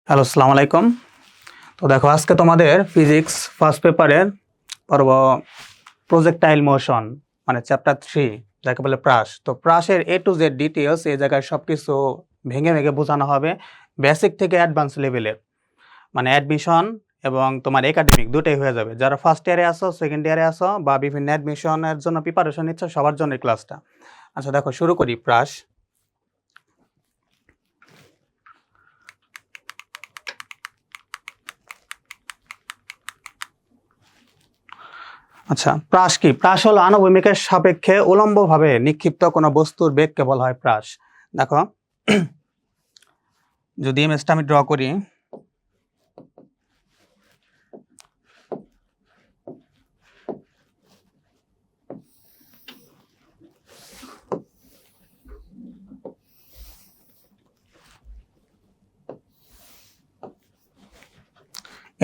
Hello, আসসালামু আলাইকুম। তো দেখো, আজকে তোমাদের ফিজিক্স ফার্স্ট পেপারের পর্ব প্রজেক্টাইল মোশন, মানে চ্যাপ্টার 3, যাকে বলে প্রাস। তো প্রাসের A to Z ডিটেলস এই জায়গায় সব কিছু ভেঙে ভেঙে বোঝানো হবে, বেসিক থেকে অ্যাডভান্স লেভেলের, মানে অ্যাডমিশন এবং তোমার একাডেমিক দুটোই হয়ে যাবে। যারা ফার্স্ট ইয়ারে আসো, সেকেন্ড ইয়ারে আসো, বা বিভিন্ন অ্যাডমিশনের জন্য প্রিপারেশন নিচ্ছ, সবার জন্য এই ক্লাসটা। আচ্ছা দেখো, শুরু করি প্রাস। আচ্ছা, প্রাস কি? প্রাস হলো আনুভূমিকের সাপেক্ষে উলম্বভাবে নিক্ষিপ্ত কোনো বস্তুর বেগকে বলা হয় প্রাস। দেখো, যদি ইমেজটা আমি ড্র করি,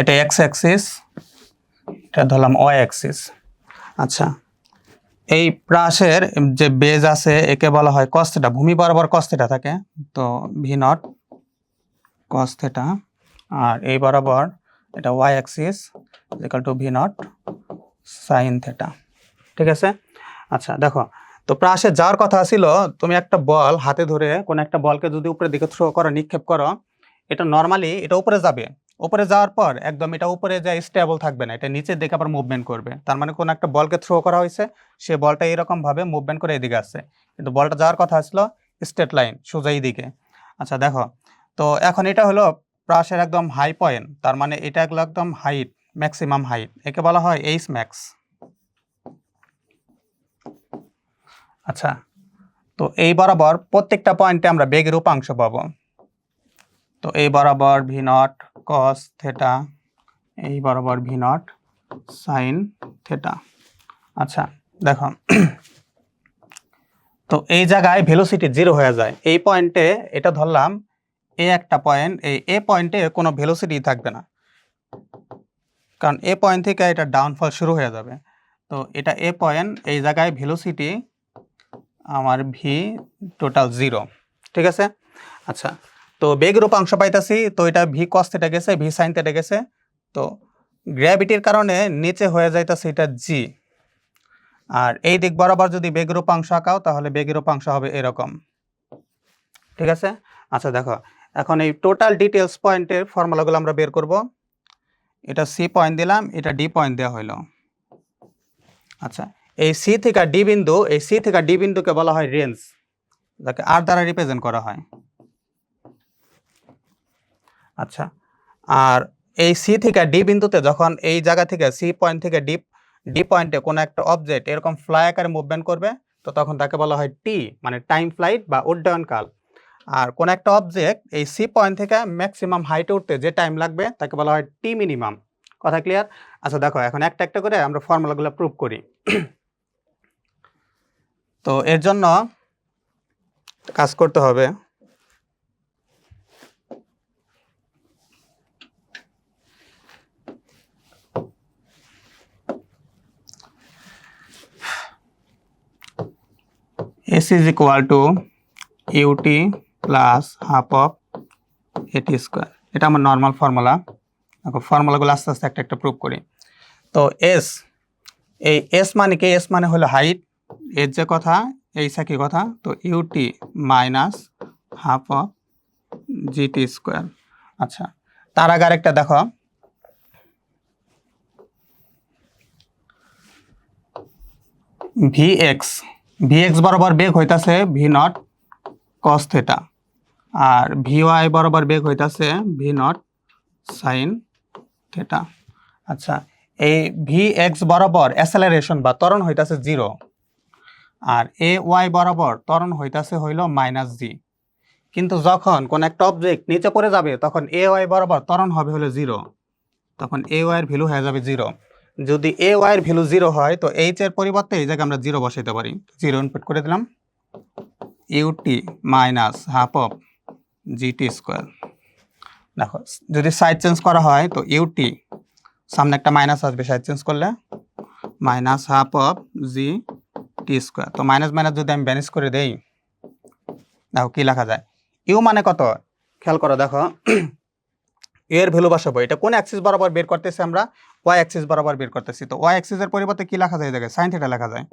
এটা এক্স অ্যাক্সিস, এটা ধরলাম ওয়াই অ্যাক্সিস। আচ্ছা, এই প্রাসের যে বেজ আছে একে বলা হয় কস থিটা। ভূমি বরাবর কস থিটা থাকে, তো ভি নট কস থিটা। আর এই বরাবর এটা Y axis equal to V not sine theta. ঠিক আছে? আচ্ছা দেখো, তো প্রাসে যাওয়ার কথা ছিল, তুমি একটা বল হাতে ধরে কোন একটা বলকে যদি উপরের দিকে থ্রো করো, নিক্ষেপ করো, এটা নর্মালি এটা উপরে যাবে। উপরে যাওয়ার পর একদম এটা উপরে যায় স্টেবল থাকবে না, এটা নিচের দিকে আবার মুভমেন্ট করবে। তার মানে কোন একটা বলকে থ্রো করা হয়েছে, সে বলটা এরকম ভাবে মুভমেন্ট করে এদিকে আসছে, কিন্তু বলটা যাওয়ার কথা ছিল স্ট্রেট লাইন, সোজা দিকে। আচ্ছা দেখো, তো এখন এটা হলো প্রাসের একদম হাই পয়েন্ট, তার মানে এটা হলো একদম হাইট, ম্যাক্সিমাম হাইট, একে বলা হয় এইচ ম্যাক্স। আচ্ছা, তো এই বরাবর প্রত্যেকটা পয়েন্টে আমরা বেগের উপাংশ পাবো। তো এই বরাবর ভি নট কস থেটা, এই বরাবর ভি নট সাইন থেটা। আচ্ছা দেখো, তো এই জায়গায় ভেলোসিটি 0 হয়ে যায়। এই পয়েন্টে এটা ধরলাম এ একটা পয়েন্ট, এই এ পয়েন্টে কোনো ভেলোসিটি থাকবে না, কারণ এ পয়েন্ট থেকে এটা ডাউনফল শুরু হয়ে যাবে। তো এটা এ পয়েন্ট, এই জায়গায় ভেলোসিটি আমার ভি টোটাল 0। ঠিক আছে? আচ্ছা, তো বেগের উপাংশ পাইতাছি, তো এটা ভি কস থিটা গেছে, ভি সাইন থিটা গেছে, তো গ্র্যাভিটির কারণে নিচে হয়ে যাইতাছে এটা জি। আর এই দিক বরাবর যদি বেগের উপাংশ আঁকাও, তাহলে বেগের উপাংশ হবে এরকম। ঠিক আছে? আচ্ছা দেখো, এখন এই টোটাল ডিটেলস পয়েন্টের ফর্মুলাগুলো আমরা বের করব। এটা সি পয়েন্ট দিলাম, এটা ডি পয়েন্ট দেওয়া হইলো। আচ্ছা, এই সি থেকে ডি বিন্দু, এই সি থেকে ডি বিন্দুকে বলা হয় রেঞ্জ, যাকে আর দ্বারা রিপ্রেজেন্ট করা হয়। আচ্ছা, আর এই সি থেকে ডি বিন্দুতে যখন এই জায়গা থেকে সি পয়েন্ট থেকে ডি পয়েন্টে কোনো একটা অবজেক্ট এরকম ফ্লাই আকারে মুভমেন্ট করবে, তো তখন তাকে বলা হয় টি, মানে টাইম ফ্লাইট বা উড্ডয়নকাল। আর কোন একটা অবজেক্ট এই সি পয়েন্ট থেকে ম্যাক্সিমাম হাইটে উঠতে যে টাইম লাগবে তাকে বলা হয় টি মিনিমাম। কথা ক্লিয়ার? আচ্ছা দেখো, এখন একটা একটা করে আমরা ফর্মুলাগুলো প্রুভ করি। তো এর জন্য কাজ করতে হবে। S is equal to ut plus half of A T square. এটা আমার নর্মাল ফর্মুলা। দেখো, ফর্মুলাগুলো আস্তে আস্তে একটা একটা প্রুভ করি। তো এস, এই এস মানে কি? এস মানে হলো হাইট, এর যে কথা এই একই কথা। তো UT minus half of GT square. আচ্ছা, তার আগে আরেকটা দেখো, ভিএক্স, ভিএক্স বরাবর বেগ হইতাছে ভি নট কস থেটা, আর ভিওয়াই বরাবর বেগ হইতাছে ভি নট সাইন থেটা। আচ্ছা, এই ভি এক্স বরাবর অ্যাসেলারেশন বা ত্বরণ হইতাছে 0, আর এ ওয়াই বরাবর ত্বরণ হইতাছে হইল মাইনাস জি। কিন্তু যখন কোন একটা অবজেক্ট নিচে পড়ে যাবে, তখন এ ওয়াই বরাবর ত্বরণ হবে হলো 0, তখন এ ওয়াই এর ভ্যালু হয়ে যাবে 0। যদি এ ওয়াই এর ভ্যালু 0 হয়, তো এইচ এর পরিবর্তে এই জায়গায় আমরা 0 বসাইতে পারি। 0 ইনপুট করে দিলাম, UT minus half of GT square. দেখো, যদি সাইড চেঞ্জ করা হয়, তো ইউটি সামনে একটা মাইনাস আসবে, সাইড চেঞ্জ করলে minus half of G T square. তো মাইনাস মাইনাস যদি আমি ব্যানিশ করে দেই, দেখো কি লেখা যায়। ইউ মানে কত খেয়াল করো, দেখো এর ভ্যালু বসাবো। এটা কোন অ্যাক্সিস বরাবর বের করতেছি আমরা? ওয়াই অ্যাক্সিস বরাবর বের করতেছি। তো ওয়াই অ্যাক্সিসের পরিবর্তে কি লেখা যায় এই জায়গায়? সাইন থিটা লেখা যায়।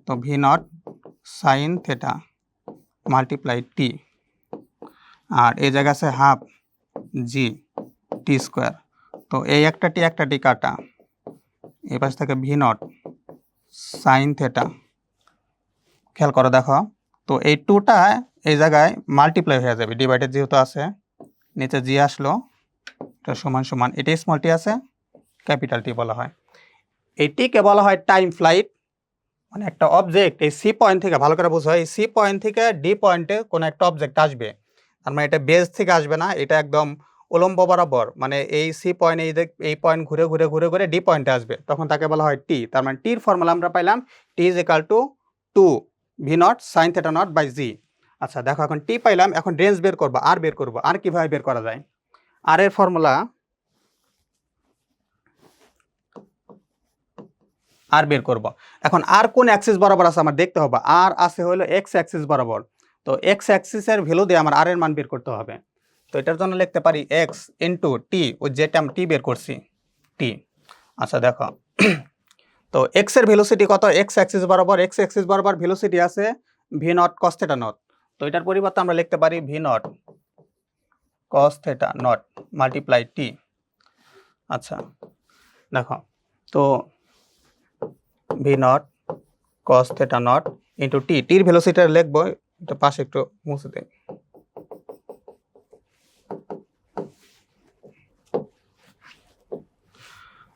তো V not sine theta multiply T, আর এই জায়গা আছে হাফ জি টি স্কোয়ার। তো এই একটা টি কাটা, এই পাশ থেকে ভি নট সাইন থিটা, খেয়াল করো দেখো। তো এই টুটা এই জায়গায় মাল্টিপ্লাই হয়ে যাবে, ডিভাইডেড যেহেতু আছে, নিচে জি আসলো, এটা সমান সমান, এটা স্মল টি আছে, ক্যাপিটাল টি বলা হয়। এই টিকে বলা হয় টাইম ফ্লাইট। মানে একটা অবজেক্ট এই সি পয়েন্ট থেকে, ভালো করে বুঝো, এই সি পয়েন্ট থেকে ডি পয়েন্টে কোনো একটা অবজেক্ট আসবে, তার মানে এটা বেস থেকে আসবে না, এটা একদম উলম্ব বরাবর, মানে এই সি পয়েন্ট, এই পয়েন্ট ঘুরে ঘুরে ঘুরে ঘুরে ডি পয়েন্টে আসবে, তখন তাকে বলা হয় টি। তার মানে টির ফর্মুলা আমরা পাইলাম T is equal to 2 V not sine theta naught by G. আচ্ছা দেখো, এখন টি পাইলাম, এখন রেঞ্জ বের করবো, আর বের করবো। আর কিভাবে বের করা যায়? আর এর ফর্মুলা, আর বের করব। এখন আর কোন অ্যাক্সিস বরাবর আছে আমার দেখতে হবে। আর আছে হলো এক্স অ্যাক্সিস বরাবর। তো এক্স অ্যাক্সিসের ভ্যালু দিয়ে আমার আর এর মান বের করতে হবে। তো এটার জন্য লিখতে পারি এক্স ইন্টু টি, ওই যেটা আমি টি বের করছি, টি। আচ্ছা দেখো, তো এক্স এর ভেলোসিটি কত? এক্স অ্যাক্সিস বরাবর, এক্স অ্যাক্সিস বরাবর ভেলোসিটি আছে V not cos theta naught. তো এটার পরিবর্তে আমরা লিখতে পারি V not cos theta naught multiply T. আচ্ছা দেখো, তো V not cos theta naught into T, টির ভেলোসিটি লিখবো, এটা পাশে একটু মুছে দিই।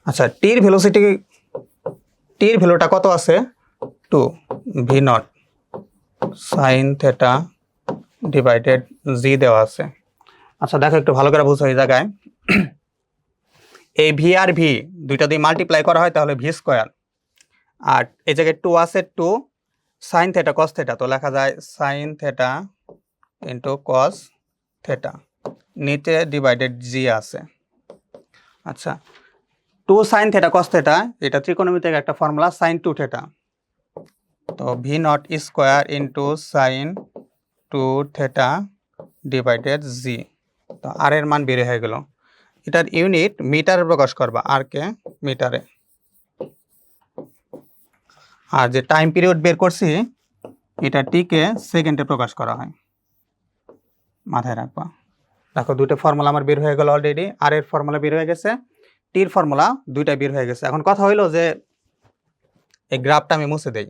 আচ্ছা টির ভ্যালুটা কত আছে? 2 V not sine theta divided G দেওয়া আছে। আচ্ছা দেখো, একটু ভালো করে বুঝো এই জায়গায়, এই ভি আর ভি দুইটা দিয়ে মাল্টিপ্লাই করা হয় তাহলে ভি স্কোয়ার, আর এই জায়গায় 2 আছে, 2 সাইন থিটা কস থিটা, তো লেখা যায় sign theta into cos theta, নিচে ডিভাইডেড জি আছে। আচ্ছা 2 সাইন থিটা কস থিটা, এটা ত্রিকোণমিতিক একটা ফর্মুলা, সাইন 2 থিটা। তো V not square into sine 2 theta divided G. তো আর এর মান বের হয়ে গেল। এটার ইউনিট মিটারে প্রকাশ করবা, আর কে মিটারে। আর যে টাইম পিরিয়ড বের করছি, এটা টিকে সেকেন্ডে প্রকাশ করা হয়, মাথায় রাখবা। দেখো দুটো ফর্মুলা আমার বের হয়ে গেল অলরেডি, আর এর ফর্মুলা বের হয়ে গেছে, টির ফর্মুলা দুইটা বের হয়ে গেছে। এখন কথা হইলো যে এই গ্রাফটা আমি মুছে দেই।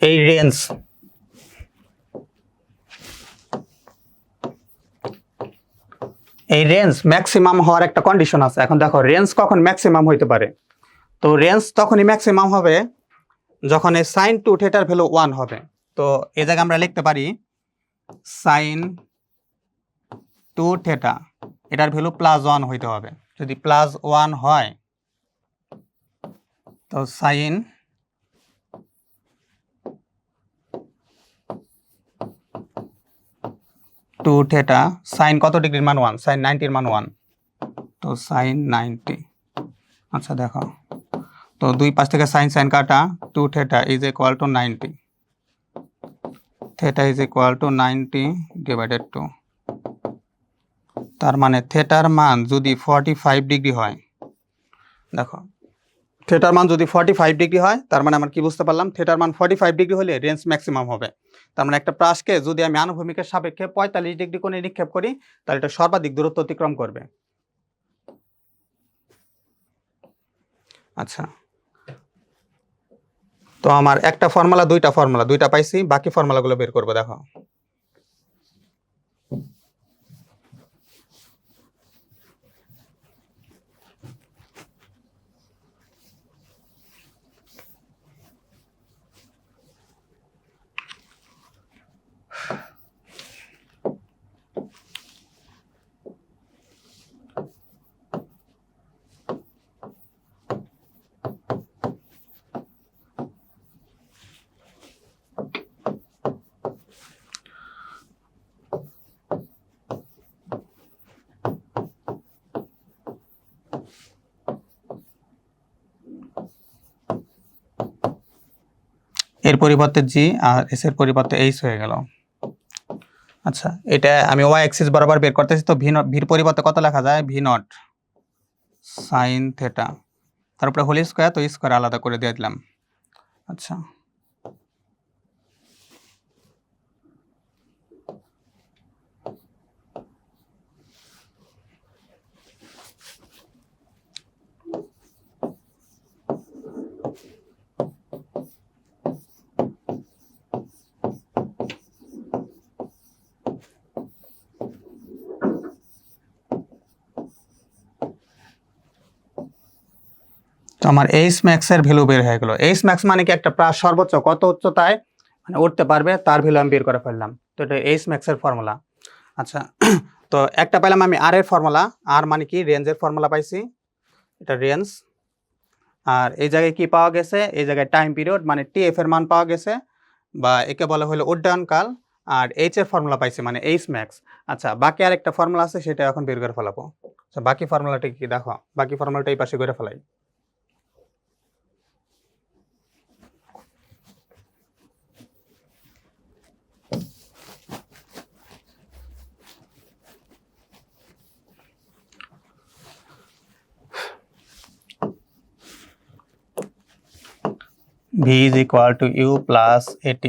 এই রেঞ্জ, এই রেঞ্জ ম্যাক্সিমাম হওয়ার একটা কন্ডিশন আছে। এখন দেখো রেঞ্জ কখন ম্যাক্সিমাম হইতে পারে? তো রেঞ্জ তখনই ম্যাক্সিমাম হবে যখন এই সাইন 2 থিটার ভ্যালু 1 হবে। তো এই জায়গায় আমরা লিখতে পারি সাইন 2 থিটা, এটার ভ্যালু +1 হইতে হবে। যদি +1 হয় তো সাইন 2 থিটা, সাইন কত ডিগ্রির মান 1, সাইন 90 এর মান 1, তো সাইন 90। আচ্ছা দেখো, তো দুই পাশ থেকে সাইন সাইন কাটা, 2 theta is equal to 90, theta is equal to 90 divided 2। তার মানে থিটার মান যদি 45 ডিগ্রি হয়, দেখো থিটার মান যদি 45 ডিগ্রি হয়, তার মানে আমরা কি বুঝতে পারলাম? থিটার মান 45 ডিগ্রি হলে রেঞ্জ ম্যাক্সিমাম হবে। তার মানে একটা প্রাসকে যদি আমি আনুভূমিকের সাপেক্ষে 45 ডিগ্রি কোণে নিক্ষেপ করি, তাহলে এটা সর্বাধিক দূরত্ব অতিক্রম করবে। আচ্ছা, তো আমার একটা ফর্মুলা, দুইটা পাইছি, বাকি ফর্মুলাগুলো বের করবো। দেখো এর পরিবর্তে জি আর এস এর পরিবর্তে এইচ হয়ে গেল। আচ্ছা, এটা আমি ওয়াই অ্যাক্সিস বরাবর বের করতেছি, তো ভির পরিবর্তে কত লেখা যায়? ভি নট সাইন থেটা, তারপরে হোল স্কোয়ার, তো স্কোয়ার আলাদা করে দিয়ে দিলাম। আচ্ছা, তো আমার এইচ ম্যাক্সের ভ্যালু বের হয়ে গেল। এইচ ম্যাক্স মানে কি? একটা প্রায় সর্বোচ্চ কত উচ্চতায় মানে উঠতে পারবে তার ভ্যালু আমি বের করে ফেললাম। তো এটা এইচ ম্যাক্সের ফর্মুলা। আচ্ছা, তো একটা পেলাম আমি আর এর ফর্মুলা। আর মানে কি? রেঞ্জের ফর্মুলা পাইছি, এটা রেঞ্জ। আর এই জায়গায় কি পাওয়া গেছে? এই জায়গায় টাইম পিরিয়ড মানে টি এফ এর মান পাওয়া গেছে, বা একে বলা হলো উড্ডয়নকাল। আর এইচ এর ফর্মুলা পাইছি মানে এইচ ম্যাক্স। আচ্ছা, বাকি আরেকটা ফর্মুলা আছে, সেটা এখন বের করে ফেলাবো। আচ্ছা, বাকি ফর্মুলাটা কি দেখো, বাকি ফর্মুলাটা এই পাশে করে ফেলাই। V is equal to U plus AT.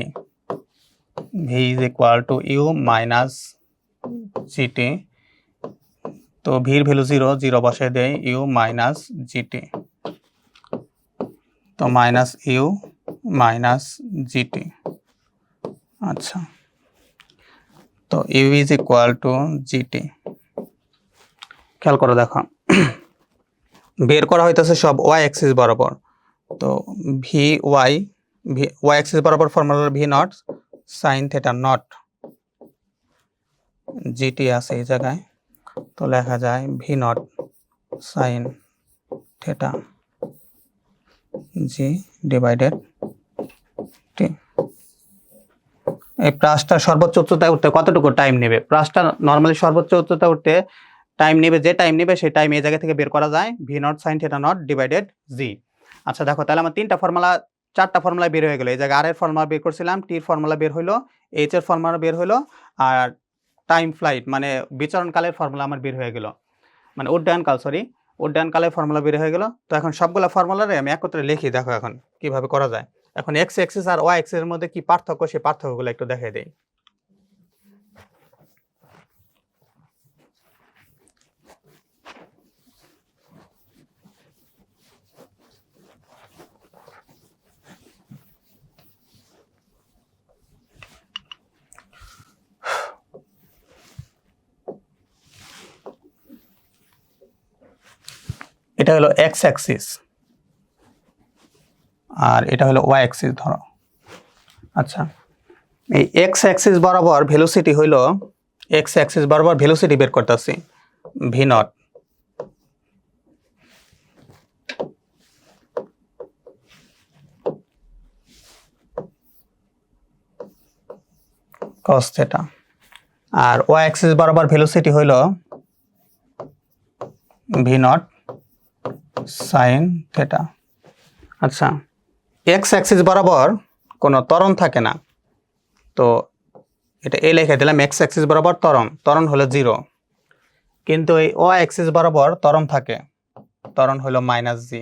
V is equal to U minus GT. তো ভির ভ্যালু 0, 0 বসে দেয়, U মাইনাস GT। তো মাইনাস U মাইনাস GT। আচ্ছা, তো U is equal to GT। খেয়াল করো, দেখো বের করা হইতেছে সব ওয়াই অ্যাক্সিস বরাবর। তো ওয়াই অ্যাক্সিস বরাবর formula V not sine theta naught GT আছে এই জায়গায়, তো লেখা যায় V not sine theta G divided T. এই প্রাসটা সর্বোচ্চ উচ্চতায় উঠতে কতটুকু টাইম নেবে? প্রাসটা নর্মালি সর্বোচ্চ উচ্চতায় উঠতে টাইম নেবে, যে টাইম নেবে সেই টাইম এই জায়গা থেকে বের করা যায়, V not sine theta naught divided G. আচ্ছা দেখো, তাহলে আমার চারটা ফর্মুলা বের হয়ে গেল। এই জায়গায় আর এর ফর্মুলা বের করছিলাম, টির ফর্মুলা বের হইলো, এইচ এর ফর্মুলা বের হইলো, আর টাইম ফ্লাইট মানে বিচরণকালের ফর্মুলা আমার বের হয়ে গেল, মানে উড্ডয়নকালের ফর্মুলা বের হয়ে গেল। তো এখন সবগুলো ফর্মুলারে আমি একত্রে লিখি, দেখো এখন কিভাবে করা যায়। এখন এক্স অ্যাক্সিস আর ওয়াই অ্যাক্সিসের মধ্যে কি পার্থক্য, সেই পার্থক্যগুলো একটু দেখাই দেই। এটা হলো এক্স অ্যাক্সিস আর এটা হলো ওয়াই অ্যাক্সিস ধরো। আচ্ছা, এই এক্স অ্যাক্সিস বরাবর ভেলোসিটি হইলো, এক্স অ্যাক্সিস বরাবর ভেলোসিটি বের করতেছি ভি নট কস থেটা, আর ওয়াই অ্যাক্সিস বরাবর ভেলোসিটি হইলো ভি নট সাইন থেটা। আচ্ছা, এক্স অ্যাক্সিস বরাবর কোনো ত্বরণ থাকে না, তো এটা এ লিখে দিলাম, এক্স অ্যাক্সিস বরাবর ত্বরণ হলো 0, কিন্তু এই ওয়াই অ্যাক্সিস বরাবর ত্বরণ থাকে, ত্বরণ হলো মাইনাস জি।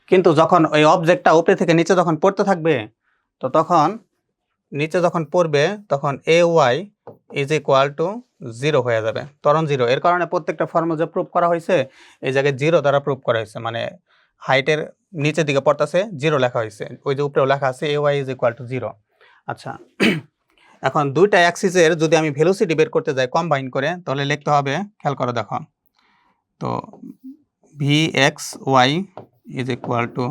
কিন্তু যখন ওই অবজেক্টটা উপরে থেকে নিচে যখন পড়তে থাকবে, তো তখন নিচে যখন পড়বে তখন A Y is equal two 0 হয়ে যাবে, ত্বরণ 0। এর কারণে প্রত্যেকটা ফর্মুলা যে প্রুভ করা হয়েছে এই জায়গায় 0 দ্বারা প্রুভ করা হয়েছে, মানে হাইটের নিচের দিকে পড়তেছে 0 লেখা হয়েছে, ওই যে উপরেও লেখা আছে A Y is equal two 0। আচ্ছা, এখন দুইটা অ্যাক্সিসের যদি আমি ভেলোসিটি বের করতে যাই কম্বাইন করে, তাহলে লিখতে হবে, খেয়াল করো দেখো, তো V X Y is equal to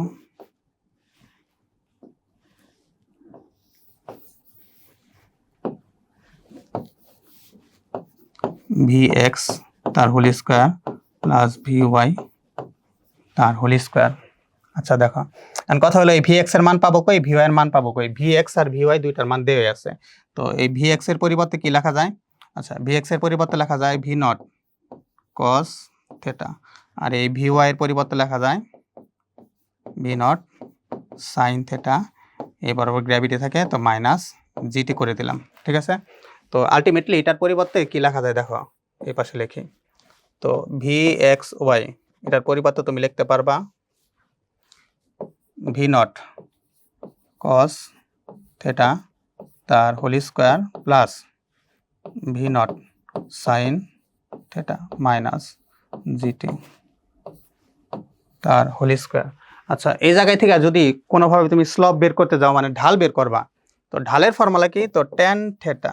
V X তার whole square plus V Y তার হোল স্কোয়ার। আচ্ছা দেখো, এখন কথা হলো এই ভি এক্স এর মান পাবো কই, ভি ওয়াই এর মান পাবো কই? ভি এক্স আর ভি ওয়াই দুইটার মান দেওয়া আছে, তো এই ভি এক্স এর পরিবর্তে কি লেখা যায়? আচ্ছা, ভি এক্স এর পরিবর্তে লেখা যায় ভি নট কস থেটা, আর এই ভি ওয়াই এর পরিবর্তে লেখা যায় ভি নট সাইন থেটা, এই বরাবর গ্র্যাভিটি থাকে, তো মাইনাস জিটি করে দিলাম। ঠিক আছে, তো আলটিমেটলি এটার পরিবর্তে কি লেখা যায় দেখো, এই পাশে লিখি। তো ভি এক্স ওয়াই এটার পরিবর্তে তুমি লিখতে পারবা ভি নট কস থেটা তার whole square plus V not sine theta minus GT তার হোল স্কোয়ার। আচ্ছা, এই জায়গায় থেকে যদি কোনোভাবে তুমি স্লপ বের করতে যাও, মানে ঢাল বের করবা, তো ঢালের ফর্মুলা কি? তো tan theta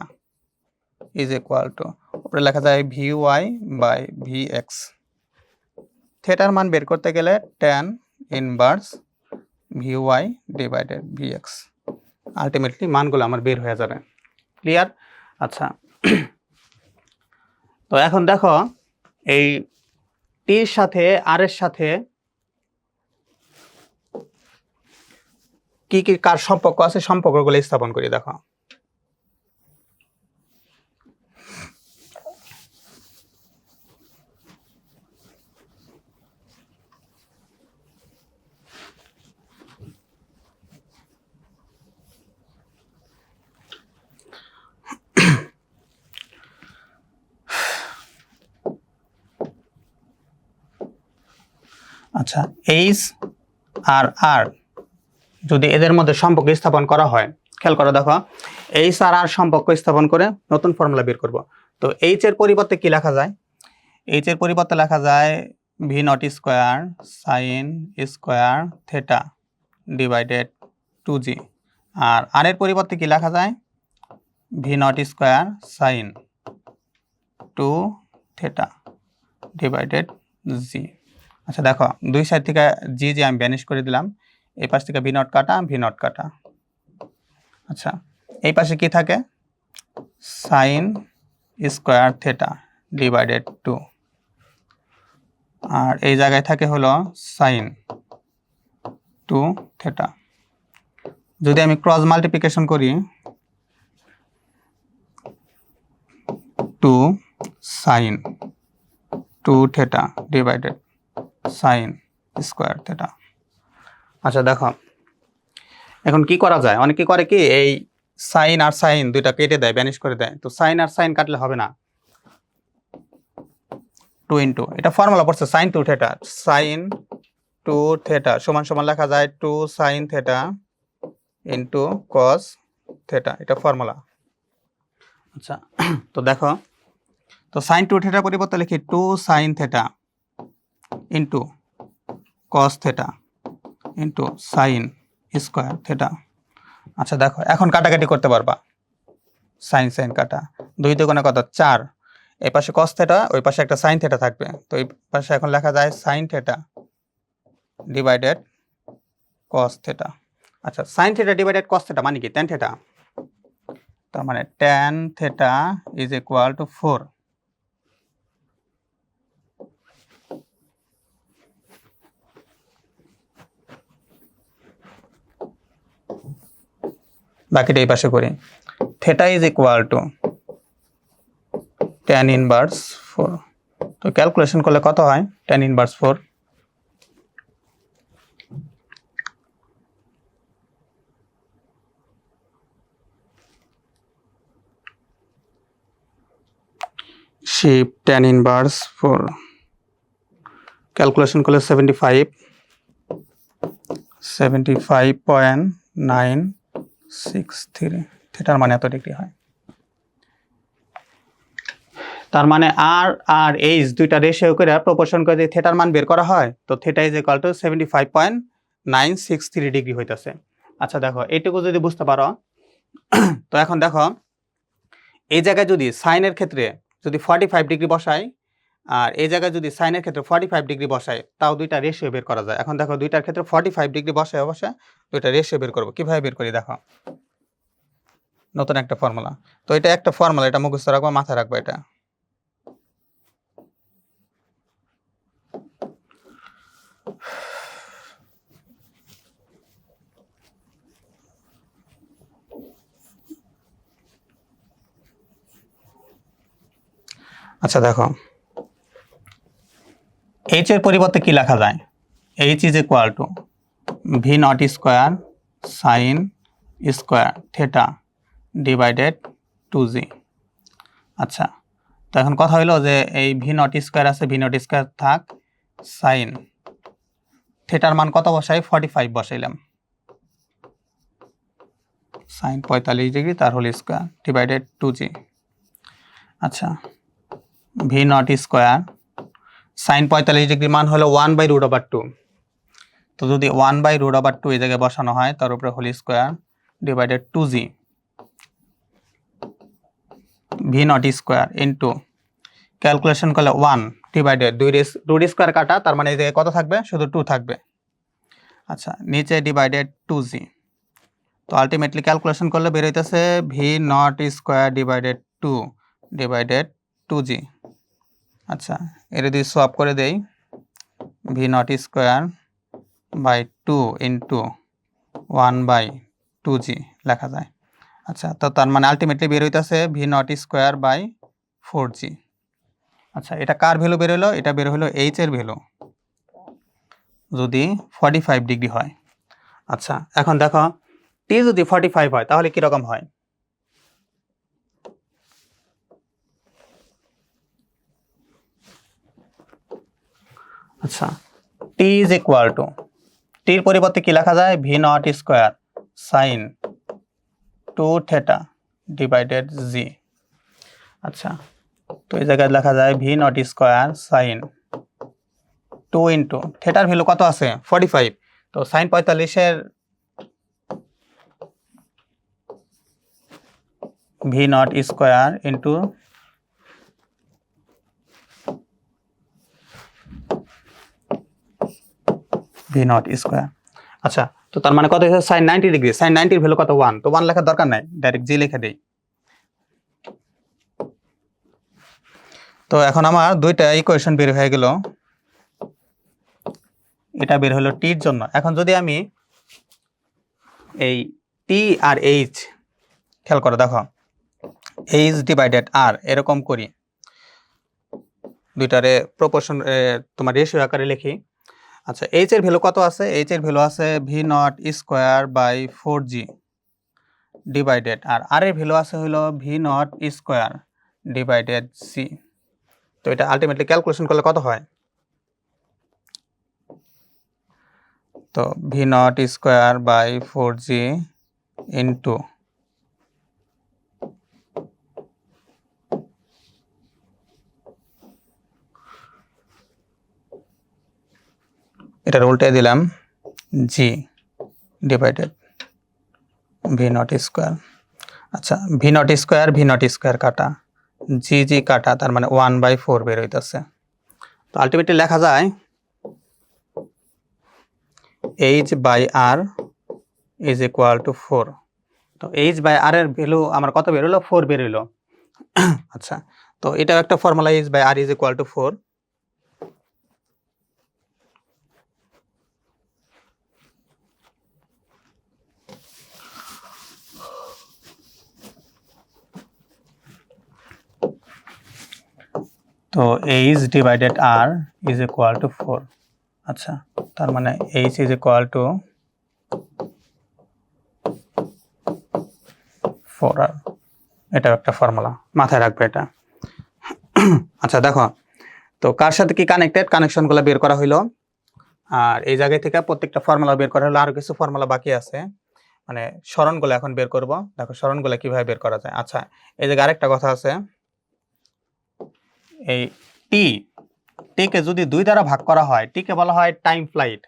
is equal to, উপরে লেখা যায় V Y by V X. থেটার মান বের করতে গেলে tan inverse V Y divided V X. Ultimately মানগুলো আমার বের হয়ে যাবে। ক্লিয়ার? আচ্ছা, তো এখন দেখো এই টির সাথে আর এর সাথে কি কি কার সম্পর্ক আছে, সম্পর্কগুলো স্থাপন করি। দেখো আচ্ছা, এইচ আর আর যদি এদের মধ্যে সম্পর্ক স্থাপন করা হয়, খেয়াল করো, দেখো এইচ আর আর সম্পর্ক স্থাপন করে নতুন ফর্মুলা বের করব। তো এইচ এর পরিবর্তে কি লেখা যায়? এইচ এর পরিবর্তে লেখা যায় V not square sine square theta divided 2g। আর আর এর পরিবর্তে কি লেখা যায়? V not square sine 2 theta divided G. আচ্ছা দেখো, দুই সাইড থেকে জি জি আমি ভ্যানিশ করে দিলাম, এই পাশ থেকে ভি নট কাটা, ভি নট কাটা। আচ্ছা, এই পাশে কি থাকে? সাইন স্কোয়ার থেটা ডিভাইডেড 2, আর এই জায়গায় থাকে হলো সাইন 2 থেটা। যদি আমি ক্রস মাল্টিপ্লিকেশন করি, 2 sine 2 theta divided sine square theta. আচ্ছা দেখো, এখন কি করা যায়? অনেকে করে কি, এই সাইন আর সাইন দুইটা কেটে দেয়, ভ্যানিশ করে দেয়। তো সাইন আর সাইন কাটলে হবে না, 2 ইন্টু, এটা ফর্মুলা পড়ছে সাইন 2 থেটা, সাইন 2 থেটা সমান সমান লেখা যায় 2 sine theta into cos theta, এটা ফর্মুলা। আচ্ছা, তো দেখো, তো সাইন 2 থেটার পরিবর্তে লিখি 2 sine theta into cos theta into sign square theta. আচ্ছা দেখো, এখন কাটাকাটি করতে পারবা, সাইন সাইন কাটা, 2 দুগুণে কত? 4। এই পাশে কস থেটা, ওই পাশে একটা সাইন থেটা থাকবে, তো এই পাশে এখন লেখা যায় sine theta divided cos theta. আচ্ছা, sine theta divided cos theta মানে কি? Tan theta. তার মানে tan theta is equal to 4। বাকিটা এই পাশে করি, theta is equal to tan inverse 4। তো ক্যালকুলেশন করলে কত হয়? Tan inverse 4, shift tan inverse 4 calculation করলে 75.963, থেটার মানে এত ডিগ্রি হয়। তার মানে আর আর এইচ দুইটা রেশিও করে প্রপোর্শন করে যদি থেটার মান বের করা হয়, তো theta is equal two 75.963 degree হইতেছে। আচ্ছা দেখো, এইটুকু যদি বুঝতে পারো, তো এখন দেখো এই জায়গায় যদি সাইনের ক্ষেত্রে যদি 45 ডিগ্রি বসাই, আর এই জায়গায় যদি সাইনের ক্ষেত্রে 45 ডিগ্রি বসাই, তাও দুইটা রেশিও বের করা যায়। এখন দেখো, দুইটার ক্ষেত্রে 45 ডিগ্রি বসায় অবশ্যই দুইটা রেশিও বের করবো। কিভাবে বের করি দেখো, নতুন একটা ফর্মুলা। তো এটা একটা ফর্মুলা, এটা মুখস্থ রাখবো, মাথায় রাখবো এটা। আচ্ছা দেখো, এইচ এর পরিবর্তে কি লেখা যায়? H is equal to V not square sine square theta divided 2g। আচ্ছা, তো এখন কথা হলো যে এই ভি নট স্কোয়ার আছে, ভি নট স্কোয়ার থাক, সাইন থেটার মান কত বসাই? 45 বসাইলাম, সাইন 45 ডিগ্রি তার হোল স্কোয়ার ডিভাইডেড 2g। আচ্ছা, V not square sign 45 degree মান হলো 1/√2। তো যদি 1/√2 এই জায়গায় বসানো হয়, তার উপরে whole square divided 2g। V not square into calculation করলে 1 ডিভাইডেড রুট স্কোয়ার কাটা, তার মানে এই জায়গায় কত থাকবে? শুধু 2 থাকবে। আচ্ছা, নিচে ডিভাইডেড 2g। তো আলটিমেটলি ক্যালকুলেশন করলে বের হইতেছে V not square divided 2 divided 2g। আচ্ছা, এর যদি সোয়াপ করে দেই, V not square by 2 into 1/2g লেখা যায়। আচ্ছা, তো তার মানে আলটিমেটলি বের হইতেছে V not square by 4g। আচ্ছা, এটা কার ভ্যালু বের হলো? এটা বের হলো এইচ এর ভ্যালু যদি 45 ডিগ্রি হয়। আচ্ছা, এখন দেখো টি যদি 45 হয় তাহলে কীরকম হয়? আচ্ছা, টি ইজ ইকুয়াল টু, টির পরিবর্তে কি লেখা যায়? V not square sine 2 theta divided G. আচ্ছা, তো এই জায়গায় লেখা যায় V not square sine 2 into থেটার ভ্যালু কত আছে? 45। তো সাইন 45-এর V not square into V not square. আচ্ছা, তো তার মানে কত হচ্ছে? Sine 90 degree. সাইন 90-র ভ্যালু কত? 1। তো 1 লেখার দরকার নাই, ডাইরেক্ট জি লিখে দেই। তো এখন আমার দুইটা ইকুয়েশন বের হয়ে গেল। এটা বের হলো টির জন্য। এখন যদি আমি এই টি আর এইচ, খেয়াল করে দেখো, এইচ ডিভাইডেড আর এরকম করি, দুইটারে প্রপোর্শন তোমার রেশিও আকারে লিখি। আচ্ছা, এইচ এর ভ্যালু কত আছে? এইচ এর ভ্যালু আছে V not square by 4g divided, R এর ভ্যালু আছে হলো V not square divided C. তো এটা আলটিমেটলি ক্যালকুলেশন করলে কত হয়? তো V not square by 4g into এটার উল্টে দিলাম G divided V not square. আচ্ছা, ভি নট স্কোয়ার কাটা, জি কাটা, তার মানে 1/4 বের হইতেছে। তো আলটিমেটলি লেখা যায় H by R is equal to 4। তো এইচ বাই আর এর ভ্যালু আমার কত বের হলো? 4 বের হইলো। আচ্ছা, তো এটাও একটা formula, H by R is equal to 4। তো H divided R is equal to 4। আচ্ছা, তার মানে H is equal two 4r। এটাও একটা ফর্মুলা, মাথায় রাখবে এটা। আচ্ছা, দেখো তো কার সাথে কি কানেক্টেড, কানেকশনগুলো বের করা হইলো। আর এই জায়গা থেকে প্রত্যেকটা ফর্মুলা বের করা হলো। আরও কিছু ফর্মুলা বাকি আছে, মানে সরণগুলো এখন বের করব। দেখো সরণগুলো কিভাবে বের করা যায়। আচ্ছা, এই জায়গায় আরেকটা কথা আছে, এই টিকে যদি 2 দ্বারা ভাগ করা হয়, টিকে বলা হয় টাইম ফ্লাইট।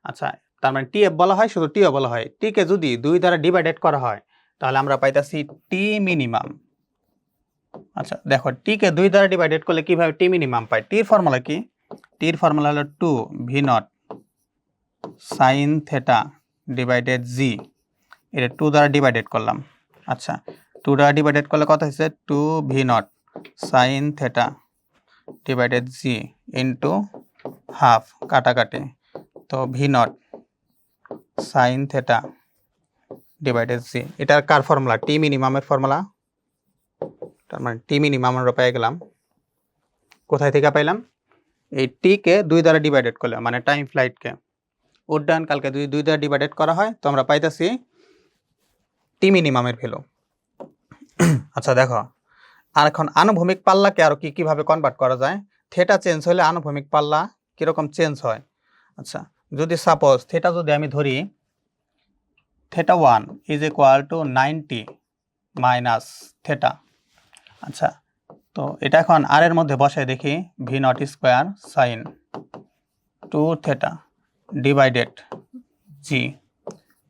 আচ্ছা, তার মানে টিএফ বলা হয়, শুধু টিও বলা হয়। টিকে যদি 2 দ্বারা ডিভাইডেড করা হয়, তাহলে আমরা পাইতাছি টি মিনিমাম। আচ্ছা, দেখো টিকে 2 দ্বারা ডিভাইডেড করলে কিভাবে টি মিনিমাম পাই? টির ফর্মুলা কি? টির ফর্মুলা হলো 2 V not sine theta divided G. এটা 2 দ্বারা ডিভাইডেড করলাম। আচ্ছা, 2 দ্বারা ডিভাইডেড করলে কত হয়েছে? 2 V not sine theta divided G into half, কাটাকাটি। তো V not sine theta divided G, এটার কার ফর্মুলা? টি মিনিমামের ফর্মুলা। তার মানে টি মিনিমাম আমরা পেয়ে গেলাম। কোথায় থেকে পাইলাম? এই টিকে 2 দ্বারা ডিভাইডেড করলে, মানে টাইম ফ্লাইটকে উড্ডয়নকালকে যদি 2 দ্বারা ডিভাইডেড করা হয় তো আমরা পাইতেছি টি মিনিমামের ভ্যালু। আচ্ছা দেখো, আর এখন আনুভূমিক পাল্লাকে আরো কিভাবে কনভার্ট করা যায়। থিটা চেঞ্জ হলে আনুভূমিক পাল্লা কিরকম চেঞ্জ হয়। আচ্ছা, যদি সাপোজ থিটা যদি আমি ধরি theta 1 is equal to 90 minus theta. আচ্ছা, তো এটা এখন আর এর মধ্যে বসায় দেখি V not square sine 2 theta divided G.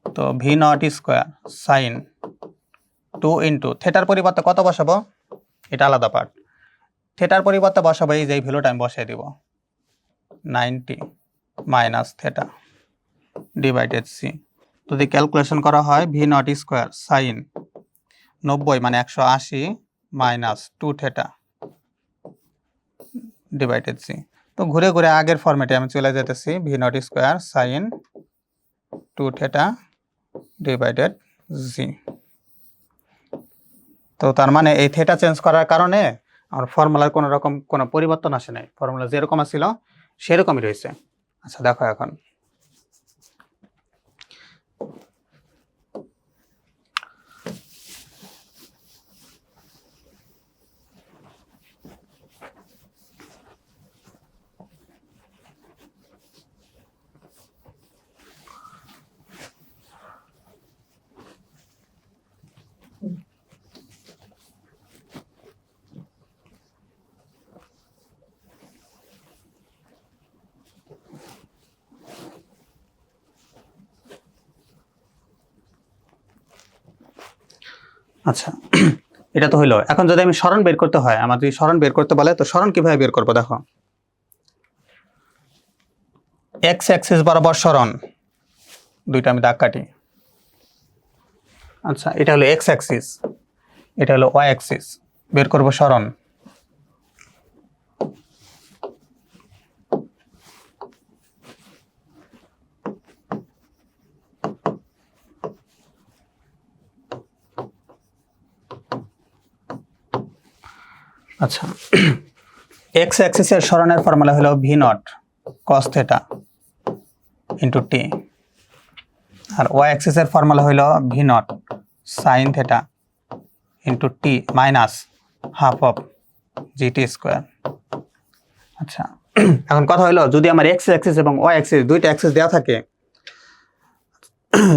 তো V not square sine 2 into থিটার পরিবর্তে কত বসাবো, এটা আলাদা পার্ট। থিটার পরিবর্তে বসাবো এই যে ভ্যালুটা আমি বসাই দিব 90 মাইনাস থিটা ডিভাইডেড সি। যদি ক্যালকুলেশন করা হয় ভি নট স্কোয়ার সাইন 90 মানে 180 মাইনাস 2 থিটা ডিভাইডেড সি। তো ঘুরে ঘুরে আগের ফরম্যাটে আমি চলে যেতেছি V not square sine 2 theta divided G. তো তার মানে এই থিটা চেঞ্জ করার কারণে আমার ফর্মুলার কোনো রকম কোনো পরিবর্তন আসে নাই, ফর্মুলা যেরকম ছিল সেরকমই রয়েছে। আচ্ছা দেখো এখন আচ্ছা এটা তো হইলো। এখন যদি আমি সরণ বের করতে হয়, আমার যদি সরণ বের করতে বলে তো সরণ কিভাবে বের করবো দেখো, এক্স অ্যাক্সিস বরাবর সরণ দুইটা আমি দাগ কাটি। আচ্ছা এটা হলো এক্স অ্যাক্সিস, এটা হলো ওয়াই অ্যাক্সিস, বের করব সরণ। আচ্ছা এক্স অ্যাক্সিসের সরণের ফর্মুলা হলো V not cos theta into T, আর ওয়াই অ্যাক্সিসের ফর্মুলা হলো V not sine theta into T minus half of GT square. আচ্ছা এখন কথা হলো যদি আমার এক্স অ্যাক্সিস এবং ওয়াই অ্যাক্সিস দুইটা অ্যাক্সিস দেওয়া থাকে,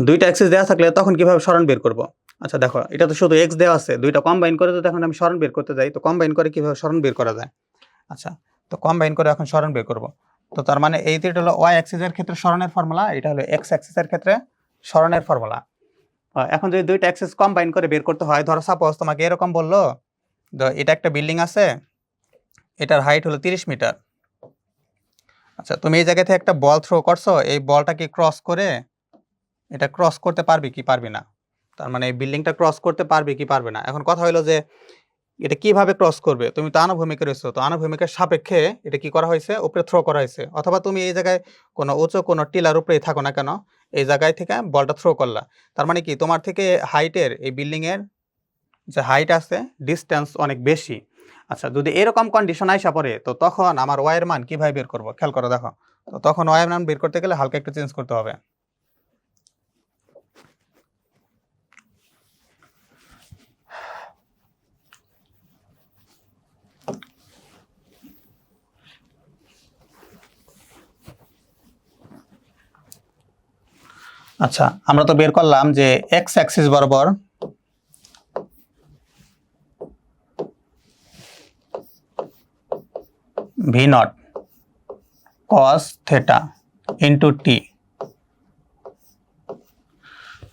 দুইটা অ্যাক্সিস দেওয়া থাকলে তখন কিভাবে সরণ বের করব। আচ্ছা দেখো এটা তো শুধু এক্স দেওয়া আছে, দুইটা কম্বাইন করে যদি এখন আমি সরণ বের করতে যাই তো কম্বাইন করে কিভাবে সরণ বের করা যায়। আচ্ছা তো কম্বাইন করে এখন সরণ বের করব। তো তার মানে এই যেটা হলো ওয়াই অ্যাক্সিসের ক্ষেত্রে সরণের ফর্মুলা, এটা হলো এক্স অ্যাক্সিসের ক্ষেত্রে সরণের ফর্মুলা। এখন যদি দুইটা অ্যাক্সিস কম্বাইন করে বের করতে হয়, ধরো সাপোজ তোমাকে এরকম বললো এটা একটা বিল্ডিং আছে, এটার হাইট হলো 30 মিটার। আচ্ছা তুমি এই জায়গা থেকে একটা বল থ্রো করছো, এই বলটা কি ক্রস করে এটা ক্রস করতে পারবে কি পারবে না, তার মানে এই বিল্ডিংটা ক্রস করতে পারবে কি পারবে না। এখন কথা হলো যে এটা কিভাবে ক্রস করবে, তুমি তো আনুভূমিকে রয়েছো, তো আনুভূমিকের সাপেক্ষে এটা কি করা হয়েছে উপরে থ্রো করা হয়েছে, অথবা তুমি এই জায়গায় কোনো উঁচু কোনো টিলার উপরেই থাকো না কেন এই জায়গায় থেকে বলটা থ্রো করলা, তার মানে কি তোমার থেকে হাইটের এই বিল্ডিংয়ের যে হাইট আছে ডিস্টেন্স অনেক বেশি। আচ্ছা যদি এরকম কন্ডিশন আইসা পড়ে তো তখন আমার ওয়াইয়ের মান কিভাবে বের করবো, খেয়াল করো দেখো। তো তখন ওয়াইয়ের মান বের করতে গেলে হালকা একটু চেঞ্জ করতে হবে। আচ্ছা আমরা তো বের করলাম যে এক্স অ্যাক্সিস বরাবর V not cos theta into T.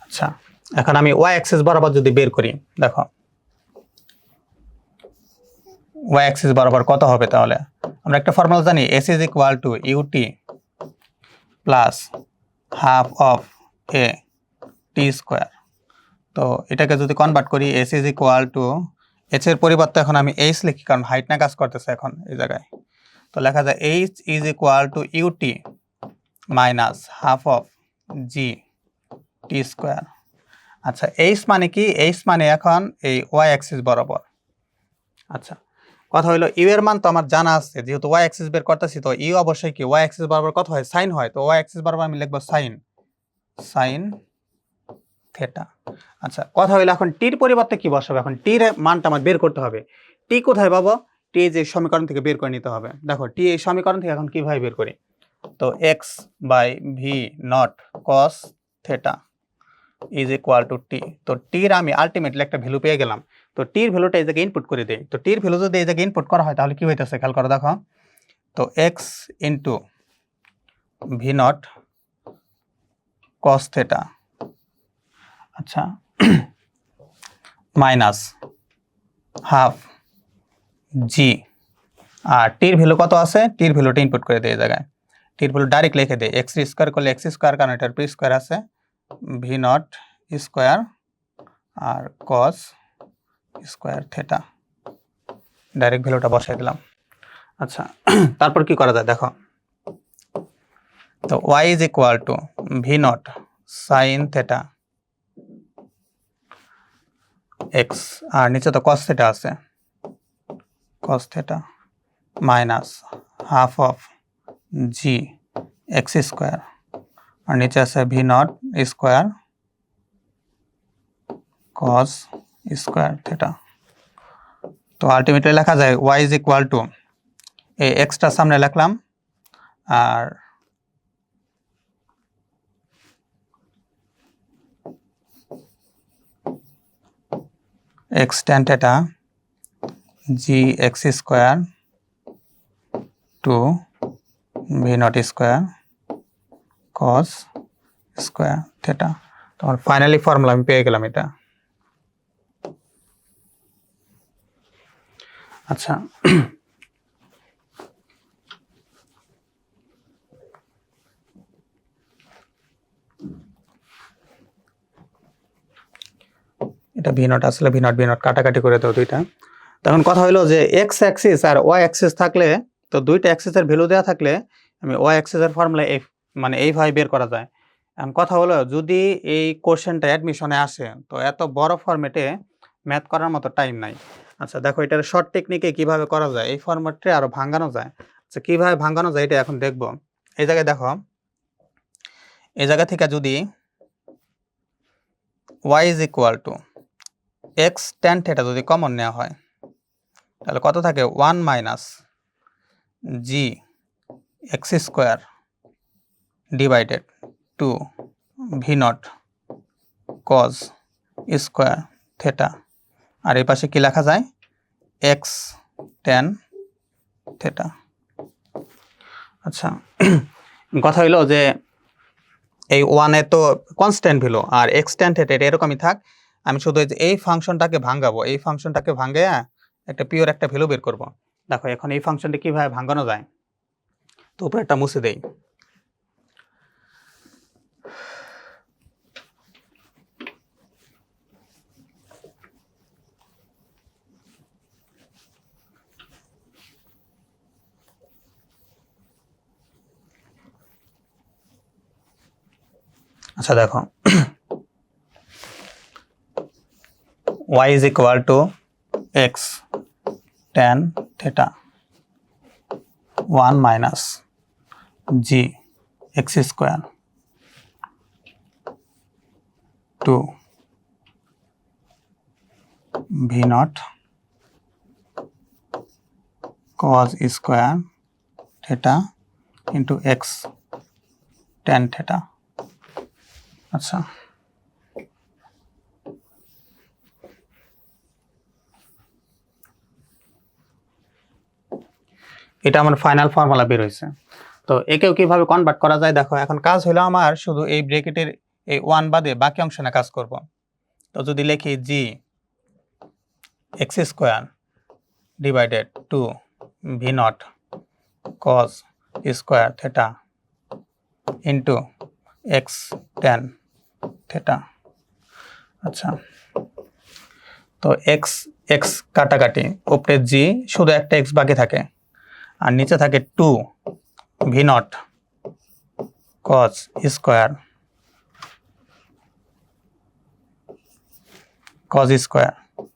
আচ্ছা এখন আমি ওয়াই অ্যাক্সিস বরাবর যদি বের করি, দেখো ওয়াই অ্যাক্সিস বরাবর কত হবে, তাহলে আমরা একটা ফর্মুলা জানি S is equal to UT plus half of A T square. তো এটাকে যদি কনভার্ট করি S is equal to H এর পরিবর্তে এখন আমি এইচ লিখি, কারণ হাইট না কাজ করতেছে এখন এই জায়গায়। তো লেখা যায় H is equal to UT minus half of G T square. আচ্ছা এইচ মানে কি, এইচ মানে এখন এই ওয়াই অ্যাক্সিস বরাবর। আচ্ছা কথা হলো ইউ এর মান তো আমার জানা আছে, যেহেতু ওয়াই অ্যাক্সিস বের করতেছি, তো ইউ অবশ্যই কি ওয়াই অ্যাক্সিস বরাবর কত হয়, সাইন হয়। তো ওয়াই অ্যাক্সিস বরাবর আমি লিখবো সাইন থিটা। আচ্ছা, কথা হলো এখন টির পরিবর্তে কি বসাবো, এখন টির মানটা আমার বের করতে হবে। টি কোথায় পাবো, টি যে সমীকরণ থেকে বের করে নিতে হবে। দেখো টি এই সমীকরণ থেকে এখন কিভাবে বের করি, তো X by V not cos theta is equal to T. তো টির আমি আলটিমেটলি একটা ভ্যালু পেয়ে গেলাম। তো টির ভ্যালুটা এই জায়গায় ইনপুট করে দেই। তো টির ভ্যালু যদি এই জায়গায় ইনপুট করা হয় তাহলে কি হইতেছে খেয়াল করে দেখো। তো x into V not cos theta, আচ্ছা, মাইনাস হাফ জি, আর টির ভ্যালু কত আছে, টির ভ্যালুটা ইনপুট করে দেয় এই জায়গায়। টির ভ্যালু ডাইরেক্ট লিখে দেয়, এক্স স্কোয়ার করলে এক্স স্কোয়ার, কারণ এটার পি স্কোয়ার আছে, ভি নট স্কোয়ার আর কস স্কোয়ার থিটা, ডাইরেক্ট ভ্যালুটা বসাই দিলাম। আচ্ছা, তারপর কি করা যায় দেখো। তো Y is equal to V not sine theta X, আর নিচে তো কস থিটা আছে, cos theta minus half of G X square, আর নিচে আছে V not square cos square theta. তো আলটিমেটলি লেখা যায় ওয়াই ইজ ইকুয়াল টু, এই এক্সটা সামনে লিখলাম, আর X tan theta G X square two V not square cos square theta. তখন ফাইনালি ফর্মুলা আমি পেয়ে গেলাম এটা। আচ্ছা, এটা ভি নট আসলে ভি নট কাটাকাটি করে দাও দুইটা। তখন কথা হলো যে এক্স অ্যাক্সিস আর ওয়াই অ্যাক্সিস থাকলে, তো দুইটা অ্যাক্সিসের ভ্যালু দেওয়া থাকলে আমি ওয়াই অ্যাক্সিসের ফর্মুলা এই মানে এইভাবে বের করা যায়। এখন কথা হলো যদি এই কোশ্চেনটা অ্যাডমিশনে আসে, তো এত বড় ফরম্যাটে ম্যাথ করার মতো টাইম নাই। আচ্ছা দেখো, এটার শর্ট টেকনিকে কিভাবে করা যায়, এই ফরম্যাটে আরো ভাঙানো যায়। আচ্ছা, কিভাবে ভাঙানো যায় এটা এখন দেখব। এই জায়গায় দেখো, এই জায়গা থেকে যদি Y is equal to X tan theta যদি কমন নেওয়া হয়, তাহলে কত থাকে, 1 minus G X square divided two V nought cos square theta, আর এই পাশে কি লেখা যায়, এক্স ট্যান থিটা। আচ্ছা, কথা হইলো যে এই ওয়ানে তো কনস্ট্যান্ট ভ্যালু, আর এক্স ট্যান থিটা এটা এরকমই থাক, আমি শুধু এই ফাংশনটাকে ভাঙাবো, এই ফাংশনটাকে ভাঙে একটা পিওর একটা ভ্যালু বের করব। দেখো এখন এই ফাংশনটি কিভাবে ভাঙানো যায়, তো উপরে একটা মুছে দেই। আচ্ছা দেখো, y is equal to x tan theta 1 minus g x square 2 v naught cos square theta into x tan theta। আচ্ছা, এটা আমার ফাইনাল ফর্মুলা বের হয়েছে। তো একেও কিভাবে কনভার্ট করা যায় দেখো, এখন কাজ হলো আমার শুধু এই ব্র্যাকেটের এই 1 বাদে বাকি অংশ না কাজ করব। তো যদি লিখি G X square divided two V not cos square theta into X tan theta. আচ্ছা, তো এক্স এক্স কাটাকাটি, উপরে জি শুধু একটা এক্স বাকি থাকে, আর নিচে থাকে two V not cos square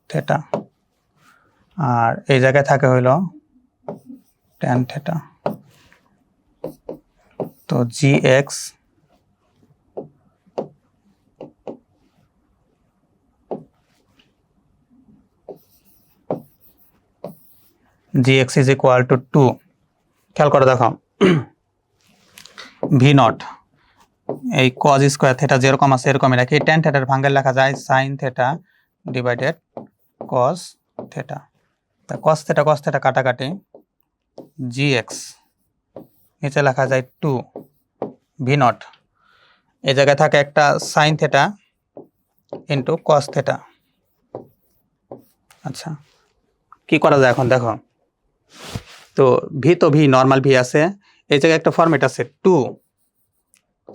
theta, আর এই জায়গায় থাকে হইলো tan থিটা। তো gx is equal to 2, খেয়াল করে দেখো ভি নট এই cos স্কয়ার থিটা যেরকম আছে এরকমই রাখি, tan থিটার ভাঙায় লেখা যায় sin theta divided cos theta. তা cos থিটা কাটাকাটি, gx নিচে লেখা যায় 2 ভি নট, এই জায়গায় থাকে একটা sin theta into cos theta. আচ্ছা কি করা যায় এখন দেখো, তো ভি নর্মাল ভি আছে, এই জায়গায় একটা ফর্মেট আছে 2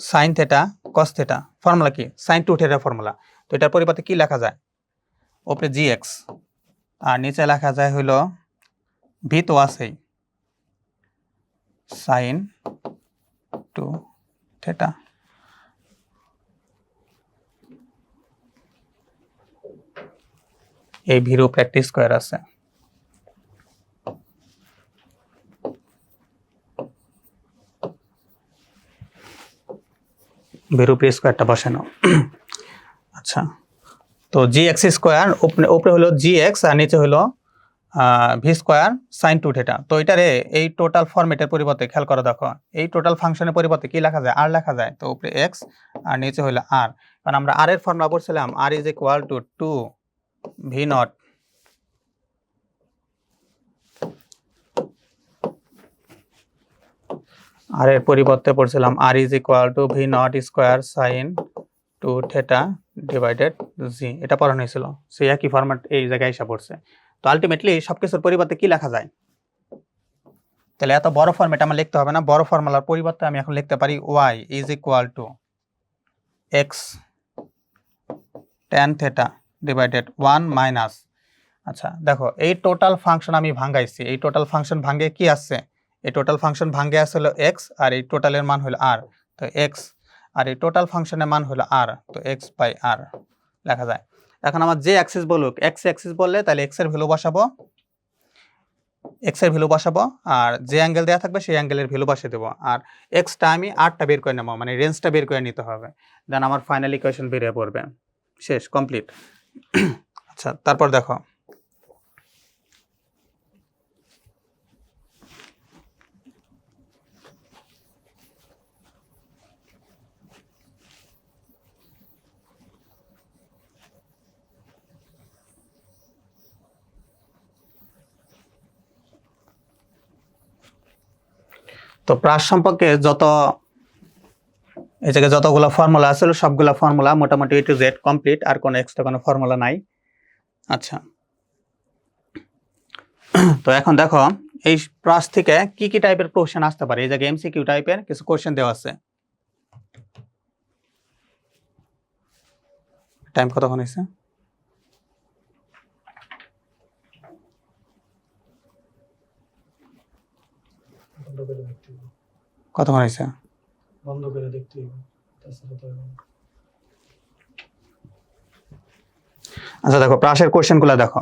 sin theta cos theta, formula কি sin 2 থিটা ফর্মুলা। তো এটার পরিবর্তে কি লেখা যায়, উপরে gx আর নিচে লেখা যায় হলো ভি তো আছেই sin 2 থিটা। এই ভির উপরে একটা স্কয়ার আছে, ভির উপরে স্কয়ারটা বসানো। আচ্ছা তো gx স্কয়ার উপরে হলো gx আর নিচে হলো ভি স্কয়ার sin 2 থিটা। তো এটারে এই টোটাল ফরম্যাটের পরিবর্তে খেয়াল করে দেখো, এই টোটাল ফাংশনের পরিবর্তে কি লেখা যায়, আর লেখা যায়। তো উপরে x আর নিচে হলো r, কারণ আমরা r এর ফর্মুলা পড়ছিলাম r is equal to 2 V nought আর এর পরিবর্তে পড়ছিলাম r is equal to V nought square sin 2 theta divided g, এটা পড়ানো হয়েছিল। সেই একই ফরম্যাট এই জায়গায় এসে পড়ছে। তো আলটিমেটলি সবকিছুর পরিবর্তে কি লেখা যায়, তাহলে এত বড় ফরম্যাট আমার লিখতে হবে না, বড় ফর্মুলার পরিবর্তে আমি এখন লিখতে পারি y is equal to x tan theta divided 1 minus. আচ্ছা দেখো এই টোটাল ফাংশন আমি ভাঙাইছি, এই টোটাল ফাংশন ভাঙে কি আসছে, এই টোটাল ফাংশন ভাঙে আসছে হলো x আর এই টোটালের মান হলো r। তো x আর এই টোটাল ফাংশনের মান হলো r, তো x বাই r লেখা যায়। এখন আমার যে অ্যাক্সিস বলুক, x অ্যাক্সিস বললে তাহলে x এর ভ্যালু বসাবো, আর যে অ্যাঙ্গেল দেওয়া থাকবে সেই অ্যাঙ্গেলের ভ্যালু বসিয়ে দেবো, আর এক্সটা আমি আরটা বের করে নেবো, মানে রেঞ্জটা বের করে নিতে হবে, দেন আমার ফাইনাল ইকুয়েশন বেরিয়ে পড়বে, শেষ কমপ্লিট। আচ্ছা তারপর দেখো তো প্রাস সম্পর্কে এই জায়গায় যতগুলো ফর্মুলা আছে সবগুলো ফর্মুলা মোটামুটি A to Z কমপ্লিট, আর কোনো এক্সট্রা কোনো ফর্মুলা নাই। আচ্ছা তো এখন দেখো এই প্রাস থেকে কি কি টাইপের কোশ্চেন আসতে পারে, এই জায়গায় এমসিকিউ টাইপের কিছু কোশ্চেন দেওয়া আছে। টাইম কতক্ষণ হয়েছে, কতক্ষণ হয়েছে, বন্ধ করে দেখতে হবে। আচ্ছা দেখো প্রাসের কোশ্চেন গুলা দেখো,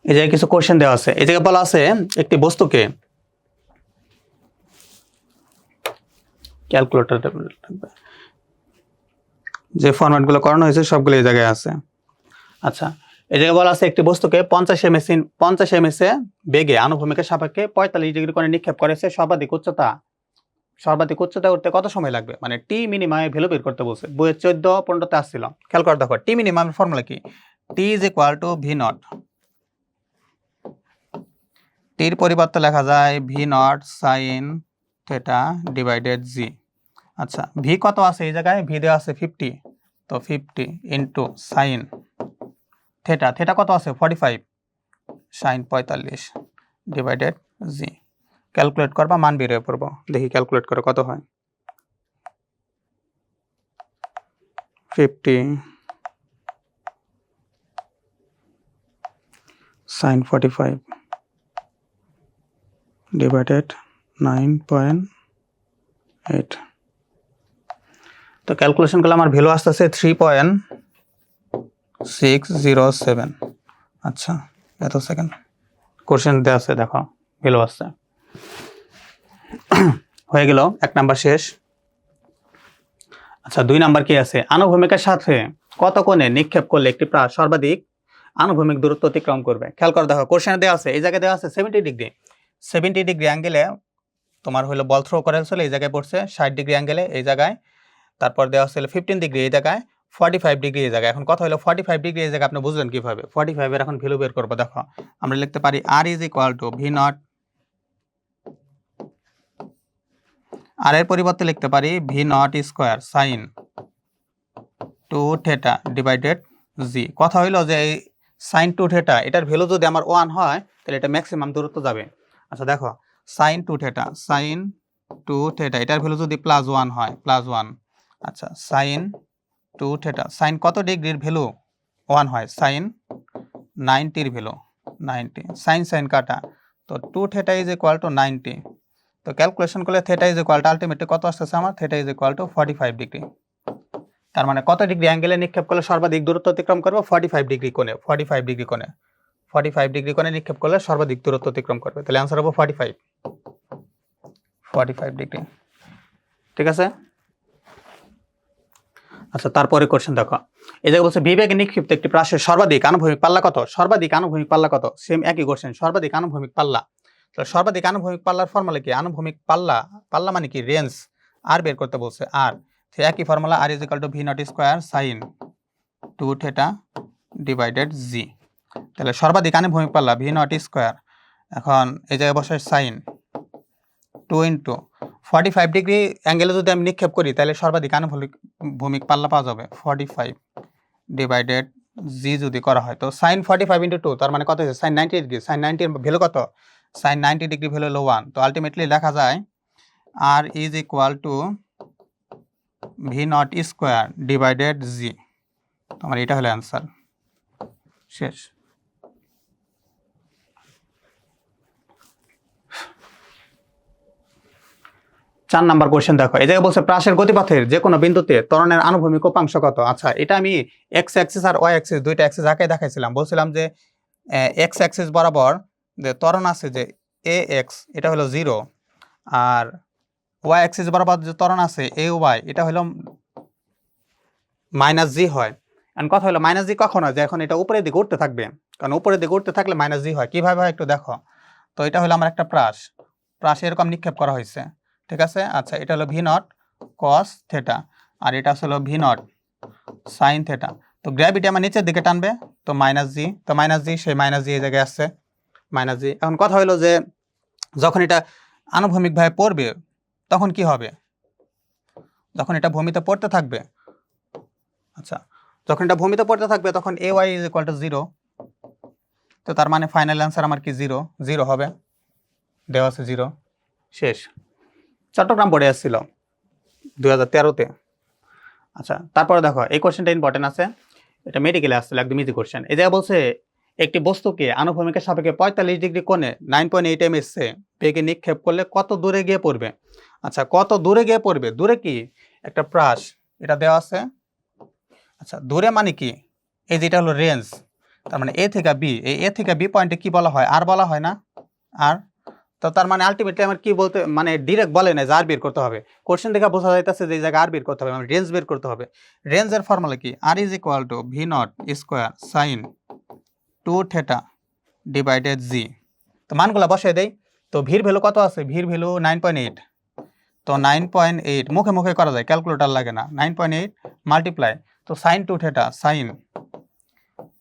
এই জায়গায় কিছু কোশ্চেন দেওয়া আছে। এই জায়গায় বলা আছে একটি বস্তুকে ক্যালকুলেটর যে ফরম্যাট গুলো করানো হয়েছে সবগুলো এই জায়গায় আছে। আচ্ছা এই জায়গায় বলা আছে একটি বস্তুকে 50 এমএসে বেগে আনুভূমিকের সাপেক্ষে 45 ডিগ্রি কোণে নিক্ষেপ করেছে, সর্বাধিক উচ্চতা উঠতে কত সময় লাগবে, মানে টি মিনিমামের ভ্যালু বের করতে বলছে, বইয়ের 14-15তে আসছিল। খেয়াল করে দেখো টি মিনিমামের ফর্মুলা কি, T is equal to V nought, টির পরিবর্তে লেখা যায় V not sine theta divided G. আচ্ছা ভি কত আছে, এই জায়গায় ভি দেওয়া আছে 50, তো 50 ইন্টু সাইন থিটা কত আছে 45, সাইন 45 ডিভাইডেড জি। ক্যালকুলেট করবা মান বের হয়ে পড়বো, দেখি ক্যালকুলেট করে কত হয়। 50 সাইন 45 ডিভাইডেড 9.8, তো ক্যালকুলেশন করলে আমার ভ্যালু আসতেছে 3.607। আচ্ছা এত সেকেন্ড কোশ্চেন দেওয়া আছে, দেখো ভ্যালু আসছে। হয়ে গেল 1 নাম্বার শেষ। আচ্ছা 2 নাম্বার কি আছে, আনুভূমিকের সাথে কত কোণে নিক্ষেপ করলে একটি প্রাস সর্বাধিক আনুভূমিক দূরত্ব অতিক্রম করবে। খেয়াল করে দেখো কোশ্চেনে দেওয়া আছে, এই জায়গায় দেওয়া আছে 70 ডিগ্রি। 70 ডিগ্রি অ্যাঙ্গেলে তোমার হলো বল থ্রো করা হয়েছিল, এই জায়গায় পড়ছে 60 ডিগ্রি অ্যাঙ্গেলে এই জায়গায়। তারপর দেওয়া ছিল 15 ডিগ্রি এই জায়গায়, 45 ডিগ্রি এই জায়গায়। এখন কথা হলো 45 ডিগ্রি এই জায়গায় আপনি বুঝলেন কিভাবে? 45 এর এখন ভ্যালু বের করবো। দেখো আমরা লিখতে পারি r is equal to V nought, আর এর পরিবর্তে লিখতে পারি V not square sine 2 theta divided G. কথা হইলো যে এই সাইন 2 থিটা এটার ভ্যালু যদি আমার 1 হয় তাহলে এটা ম্যাক্সিমাম দূরত্ব যাবে। আচ্ছা দেখো সাইন 2 থিটা, সাইন 2 থিটা এটার ভ্যালু যদি +1 হয়, +1। আচ্ছা সাইন 2 থিটা, সাইন কত ডিগ্রির ভ্যালু 1 হয়? সাইন 90 ভ্যালু 90, সাইন সাইন কাটা, তো 2 থিটা ইজ ইকুয়াল টু 90। তো ক্যালকুলেশন করলে theta is equal two ultimately কত আসতেছে আমার? Theta is equal to 45 degree. তার মানে কত ডিগ্রি অ্যাঙ্গেলে নিক্ষেপ করলে সর্বাধিক দূরত্ব অতিক্রম করবে? 45 ডিগ্রি কোণে, 45 ডিগ্রি কোণে, 45 ডিগ্রি কোণে নিক্ষেপ করলে সর্বাধিক দূরত্ব অতিক্রম করবে। তাহলে অ্যান্সার হবে 45 ডিগ্রি। ঠিক আছে। আচ্ছা তারপরে কোশ্চেন দেখো, এই জায়গায় বলছে বিবেগে নিক্ষিপ্ত একটি প্রাসের সর্বাধিক আনুভূমিক পাল্লা কত? সর্বাধিক আনুভূমিক পাল্লা কত? সেম একই কোশ্চেন, সর্বাধিক আনুভূমিক পাল্লা। তাহলে সর্বাধিক আনুভূমিক পাল্লার ফর্মুলা কি? আনুভূমিক পাল্লা, পাল্লা মানে কি? রেঞ্জ, আর বের করতে বলছে আর। একই formula R is equal to V not square sine 2 theta divided G. তাহলে সর্বাধিক আনুভূমিক পাল্লা ভি নট স্কোয়ার, এখন এই জায়গায় বসে সাইন 2 ইন্টু 45 ডিগ্রি অ্যাঙ্গেলে যদি আমি নিক্ষেপ করি তাহলে সর্বাধিক আনুভূমিক পাল্লা পাওয়া যাবে 45 ডিভাইডেড জি যদি করা হয়। তো সাইন 45 ইন্টু 2 তার মানে কত হচ্ছে? Sine 90 degree. সাইন 90 এর ভ্যালু কত? সাইন 90 ডিগ্রি ভ্যালু হলো 1। তো আলটিমেটলি লেখা যায় R is equal to V not square divided G. তোমার এটা হলো অ্যান্সার। শেষ। চার নাম্বার কোশ্চেন দেখো, এই জায়গায় বলছে প্রাসের গতিপথের যে কোনো বিন্দুতে ত্বরণের আনুভূমিক উপাংশ কত? আচ্ছা এটা আমি এক্স অ্যাক্সিস আর ওয়াই অ্যাক্সিস দুইটা অ্যাক্সিস আঁকে দেখাইছিলাম। বলছিলাম যে এক্স অ্যাক্সিস বরাবর যে ত্বরণ আছে যে এ এক্স এটা হলো 0, আর ওয়াই অ্যাক্সিস বরাবর যে ত্বরণ আছে এ ওয়াই এটা হলো -g হয়। এখন কথা হলো -g কখন হয়? যে এখন এটা উপরের দিকে উঠতে থাকবে, কারণ উপরের দিকে উঠতে থাকলে -g হয়। কিভাবে হয় একটু দেখো। তো এটা হলো আমার একটা প্রাস, প্রাসে এরকম নিক্ষেপ করা হয়েছে। ঠিক আছে। আচ্ছা এটা হলো ভি নট কস থেটা, আর এটা হলো ভি নট সাইন থেটা। তো গ্র্যাভিটি আমার নিচের দিকে টানবে, তো -g, তো -g সেই -g এই জায়গায় আসছে -g। এখন কথা হলো যে যখন এটা আনুভূমিকভাবে পড়বে তখন কি হবে? যখন এটা ভূমিতে পড়তে থাকবে, আচ্ছা যখন এটা ভূমিতে পড়তে থাকবে তখন A Y is equal two 0। তো তার মানে ফাইনাল অ্যান্সার আমার কি 0 হবে, দেওয়া আছে 0। শেষ। চট্টগ্রাম বোর্ডে আসছিল 2013-তে। আচ্ছা তারপরে দেখো এই কোশ্চেনটা ইম্পর্টেন্ট আছে, এটা মেডিকেলে আসছিল, একদম ইজি কোশ্চেন। এই জায়গায় বলছে একটি বস্তুকে আনুভূমিকের সাপেক্ষে 45 ডিগ্রি কোণে 9.8 এমএস বেগে নিক্ষেপ করলে কত দূরে গিয়ে পড়বে? আচ্ছা কত দূরে গিয়ে পড়বে? দূরে কি একটা প্রাস এটা দেওয়া আছে। আচ্ছা দূরে মানে কি? এই যেটা হলো রেঞ্জ, তার মানে এ থেকে বি, এই এ থেকে বি পয়েন্টে কি বলা হয়? আর বলা হয় না? আর তো তার মানে আলটিমেটলি আমার কি বলতে, মানে ডিরেক্ট বলে না যে আর বের করতে হবে। কোশ্চেন দেখে বোঝা যাইতেছে যে এই জায়গায় আর বের করতে হবে, মানে রেঞ্জ বের করতে হবে। রেঞ্জের ফর্মুলা কি? R is equal to V not square sine 2 theta divided G. তো মানগুলো বসাই দেই। তো ভির ভ্যালু কত আছে? ভির ভ্যালু 9.8। তো 9.8 মুখে মুখে করা যায়, ক্যালকুলেটর লাগে না। 9.8 মাল্টিপ্লাই, তো sine 2 theta, sine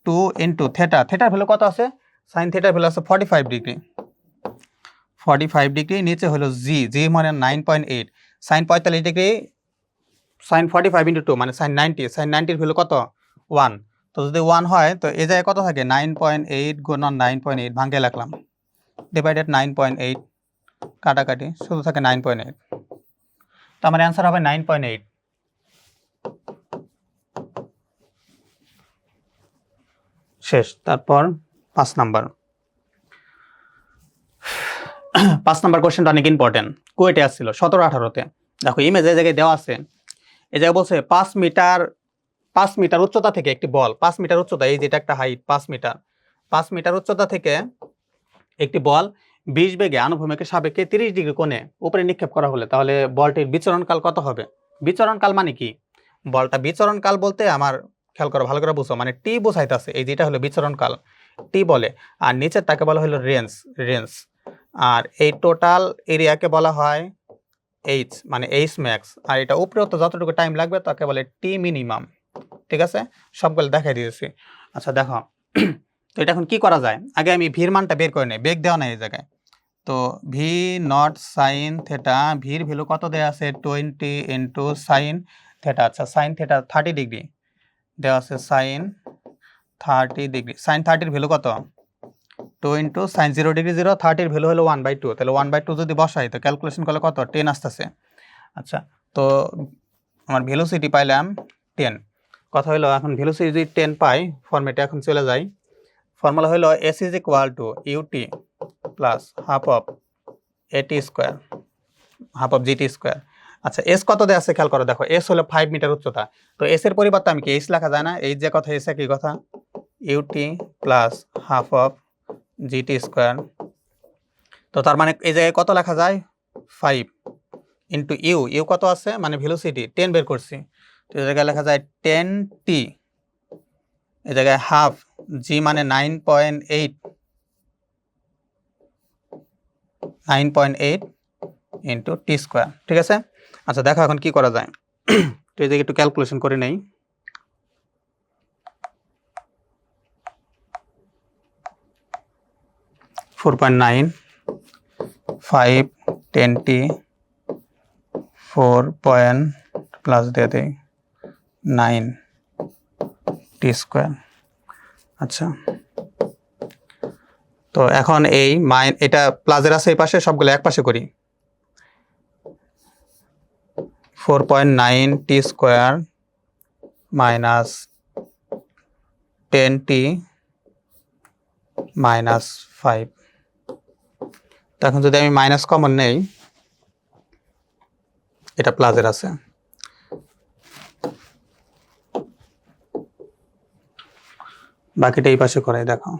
2 into theta, থেটার ভ্যালু কত আছে? সাইন থেটার ভ্যালু আছে 45 ডিগ্রি। 45 ডিগ্রি নিচে হলো জি, জি মানে 9.8, সাইন 45 ডিগ্রি, সাইন 45 ইন্টু 2 মানে সাইন 90, সাইন 90 এর ভ্যালু কত? 1। তো যদি 1 হয় তো এই জায়গায় কত থাকে? 9.8 গুণন 9.8 ভাঙে রাখলাম ডিভাইডেড 9.8, কাটাকাটি শুধু থাকে 9.8। তো আমার অ্যান্সার হবে 9.8। শেষ। তারপর 5 নাম্বার। 5 নাম্বার কোশ্চেনটা অনেক ইম্পর্টেন্ট, কুয়েটে আসছিল 17-18-তে। দেখো ইমেজ এই জায়গায় দেওয়া আছে, এই জায়গায় বলছে 5 মিটার উচ্চতা থেকে একটি বল, 5 মিটার উচ্চতা, এই যেটা একটা হাইট 5 মিটার উচ্চতা থেকে একটি বল 20 বেগে আনুভূমিকের সাপেক্ষে 30 ডিগ্রি কোণে উপরে নিক্ষেপ করা হলে তাহলে বলটির বিচরণকাল কত হবে? বিচরণকাল মানে কি? বলটা বিচরণকাল বলতে আমার খেয়াল করো, ভালো করে বুঝো, মানে টি বোঝাইতেছে, এই যেটা হলো বিচরণকাল, টি বলে। আর নিচেরটাকে বলা হলো রেঞ্জ। আর এই টোটাল এরিয়াকে বলা হয় এইচ, মানে এইচ ম্যাক্স। আর এটা উপরে তো যতটুকু টাইম লাগবে তাকে বলে টি মিনিমাম। ঠিক আছে, সবগুলো দেখাই দিয়েছি। আচ্ছা দেখো, তো এটা এখন কি করা যায়? আগে আমি ভির মানটা বের করে নেই, বেগ দেওয়া নাই এই জায়গায়। তো ভি নট সাইন থেটা, ভির ভ্যালু কত দেওয়া আছে? 20 ইন্টু সাইন থেটা। আচ্ছা, সাইন থেটা 30 ডিগ্রি দেওয়া আছে, সাইন 30 ডিগ্রি। সাইন 30-র ভ্যালু কত? 2 ইন্টু সাইন 0 ডিগ্রি 0, 30-র ভ্যালু হলো 1/2। তাহলে 1/2 যদি বসাই তো ক্যালকুলেশন করলে কত? 10 আসতেছে। আচ্ছা, তো আমার ভেলোসিটি পাইলাম 10। কথা হলো এখন ভেলোসিটি যদি 10 পাই, ফর্মেটে এখন চলে যাই। ফর্মুলা হলো S is equal to UT plus half of A T square, half of GT square. আচ্ছা, এস কত দেওয়া আছে খেয়াল করো, দেখো এস হলো 5 মিটার উচ্চতা। তো এস এর পরিবর্তে আমি কি এইচ লেখা যায় না? এই যে কথা, এস একই কথা, UT plus half of GT square. তো তার মানে এই জায়গায় কত লেখা যায়? 5 ইন্টু ইউ কত আছে মানে ভেলোসিটি 10 বের করছি, তো এই জায়গায় লেখা যায় 10t। এই জায়গায় হাফ, জি মানে 9.8 ইন্টু টি স্কোয়ার। ঠিক আছে, আচ্ছা দেখো এখন কি করা যায়। তো এই জায়গায় একটু ক্যালকুলেশন করে নেই। ফোর 5 10t 4 প্লাস দিয়ে দেই 9 টি স্কোয়ার। আচ্ছা, তো এখন এই এটা প্লাসের আছে এই পাশে, সবগুলো এক পাশে করি। 4.9 টি স্কোয়ার মাইনাস 10t মাইনাস 5। তো এখন যদি আমি মাইনাস কমন নেই, এটা প্লাসের আছে, বাকিটা এই পাশে করাই। দেখো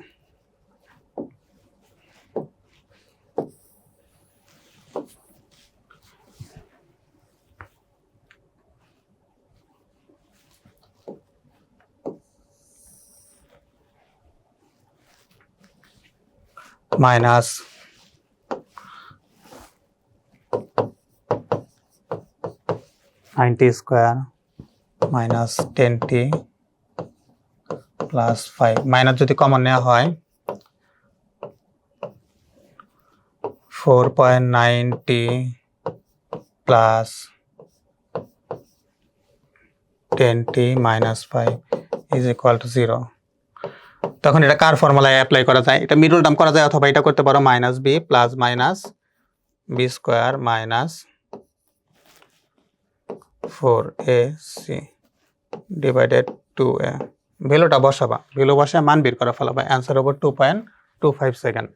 minus 90 square minus 10t plus 5। Minus যদি কমন নেওয়া হয় 4.9t plus 10t minus 5 is equal two 0। তখন এটা কার ফর্মুলায় অ্যাপ্লাই করা যায়? এটা মিডল টার্ম করা যায়, অথবা এটা করতে পারো minus B plus minus B square minus 4ac divided 2a। ভ্যালুটা বসাবা, ভ্যালু বসে মান বের করা ফেলাবা, অ্যান্সার হবে 2.25 সেকেন্ড।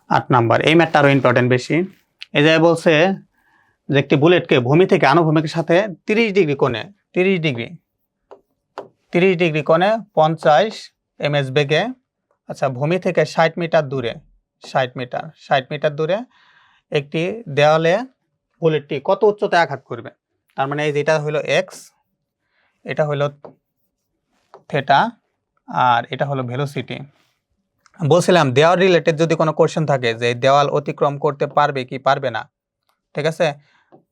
8 নাম্বার, এই ম্যাথটা আরো ইম্পর্টেন্ট বেশি। এই জায়গায় বলছে যে একটি বুলেটকে ভূমি থেকে আনুভূমিকের সাথে 30 ডিগ্রি কোণে 30 ডিগ্রি কোণে 50 ms বেগে, আচ্ছা ভূমি থেকে 60 মিটার দূরে 60 মিটার দূরে একটি দেওয়ালে বুলেটটি কত উচ্চতায় আঘাত করবে? তার মানে এই যেটা হলো এক্স, এটা হলো থেটা, আর এটা হলো ভেলোসিটি। বলছিলাম দেওয়াল রিলেটেড যদি কোনো কোশ্চেন থাকে যে দেওয়াল অতিক্রম করতে পারবে কি পারবে না, ঠিক আছে,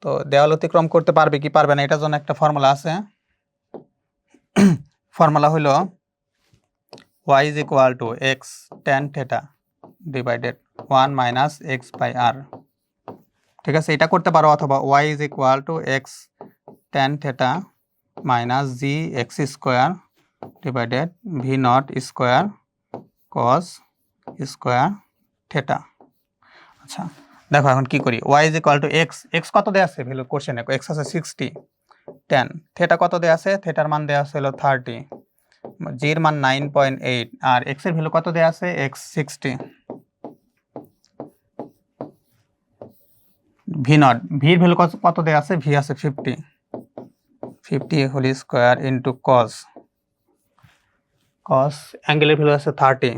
তো দেওয়াল অতিক্রম করতে পারবে কি পারবে না এটার জন্য একটা ফর্মুলা আছে। ফর্মুলা হলো y is equal to x tan theta divided 1 minus x by r। ঠিক আছে, এটা করতে পারো, অথবা y is equal to x tan theta minus g x square divided v naught square cos square theta। আচ্ছা দেখো এখন কি করি, y is equal to x কত দেয়া আছে ভ্যালু কোশ্চেনে, x আছে 60, tan theta কত দেয়া আছে, থিটার মান দেয়া আছে হলো 30, g এর মান 9.8, আর x এর ভ্যালু কত দেয়া আছে, x 60। ভি নট, ভির ভ্যালু কত দেওয়া আছে, ভি আছে 50, 50 হোল স্কোয়ার ইন্টু কস, অ্যাঙ্গেলের ভ্যালু আছে 30,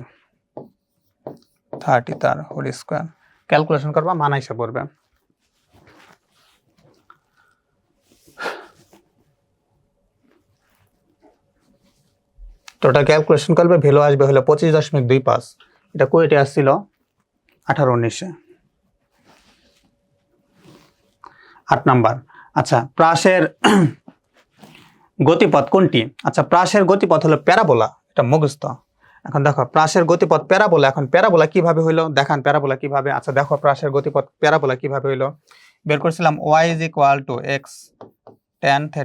30 তার হোল স্কোয়ার। ক্যালকুলেশন করবা, মান হিসাব করবে। তো ওটা ক্যালকুলেশন করবে, ভ্যালু আসবে হলো 25.25। এটা কুয়েটে আসছিল 18-19-এ। 8 নাম্বার। আচ্ছা, প্রাসের গতিপথ কোনটি? আচ্ছা, প্রাসের গতিপথ হলো প্যারাবোলা, এটা মুখস্থ। এখন দেখো প্রাসের গতিপথ প্যারাবোলা, এখন প্যারাবোলা কিভাবে হইলো দেখান, প্যারাবোলা কিভাবে। আচ্ছা দেখো প্রাসের গতিপথ প্যারাবোলা কিভাবে হইলো, বের করছিলাম y = x tan θ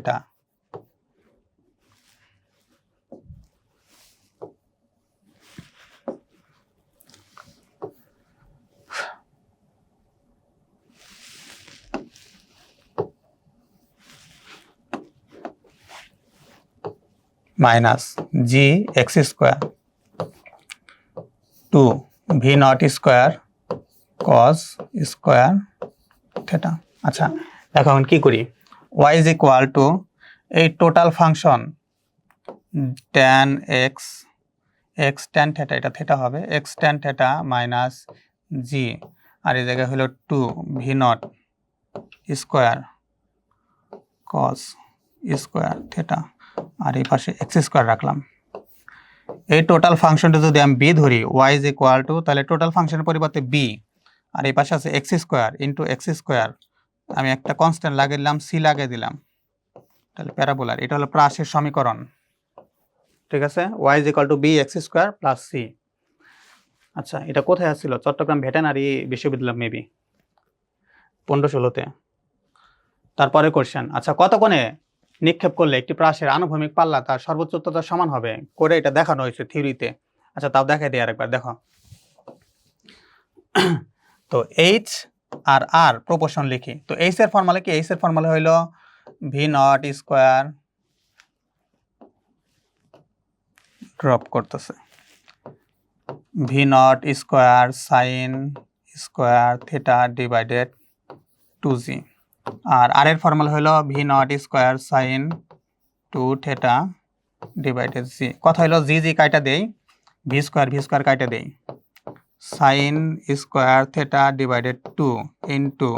minus G X square 2 V not square cos square theta. আচ্ছা দেখো এখন কি করি, y = এই total function tan x, x tan θ, এটা থেটা হবে, x tan θ মাইনাস জি, আর এই জায়গায় হলো 2 V not square cos square theta, আর এই পাশে এক্স স্কোয়ার রাখলাম। এই টোটাল ফাংশনটা যদি আমি বি ধরি, y = তাহলে টোটাল ফাংশনের পরিবর্তে বি, আর এই পাশে আছে x square into x square, আমি একটা কনস্ট্যান্ট লাগিয়ে দিলাম, সি লাগিয়ে দিলাম, তাহলে প্যারাবোলার। এটা হলো প্রাসের সমীকরণ, ঠিক আছে, y = b x square plus C. আচ্ছা এটা কোথায় আসছিল, চট্টগ্রাম ভেটেনারি বিশ্ববিদ্যালয় মেবি 15-16-তে। তারপরে কোশ্চেন, আচ্ছা কত কোণে নিক্ষেপ করলে একটি প্রাসের আনুভূমিক পাল্লা তার সর্বোচ্চ উচ্চতার সমান হবে, করে এটা দেখানো হয়েছে থিওরিতে। আচ্ছা তাও দেখাই দিই আরেকবার, দেখো তো এইচ আর আর প্রপোর্শন লিখি। তো এইচ এর ফর্মুলা কি, এইচ এর ফর্মুলা হইল ভি নট স্কোয়ার, ড্রপ করতেছে, V not square sine square theta divided 2g, আর আর এর ফর্মুলা হলো V not square sine 2 theta divided G. কথা হলো জি জি কাইটা দেই, ভি স্কোয়ার কাইটা দেই, sign square theta divided 2 into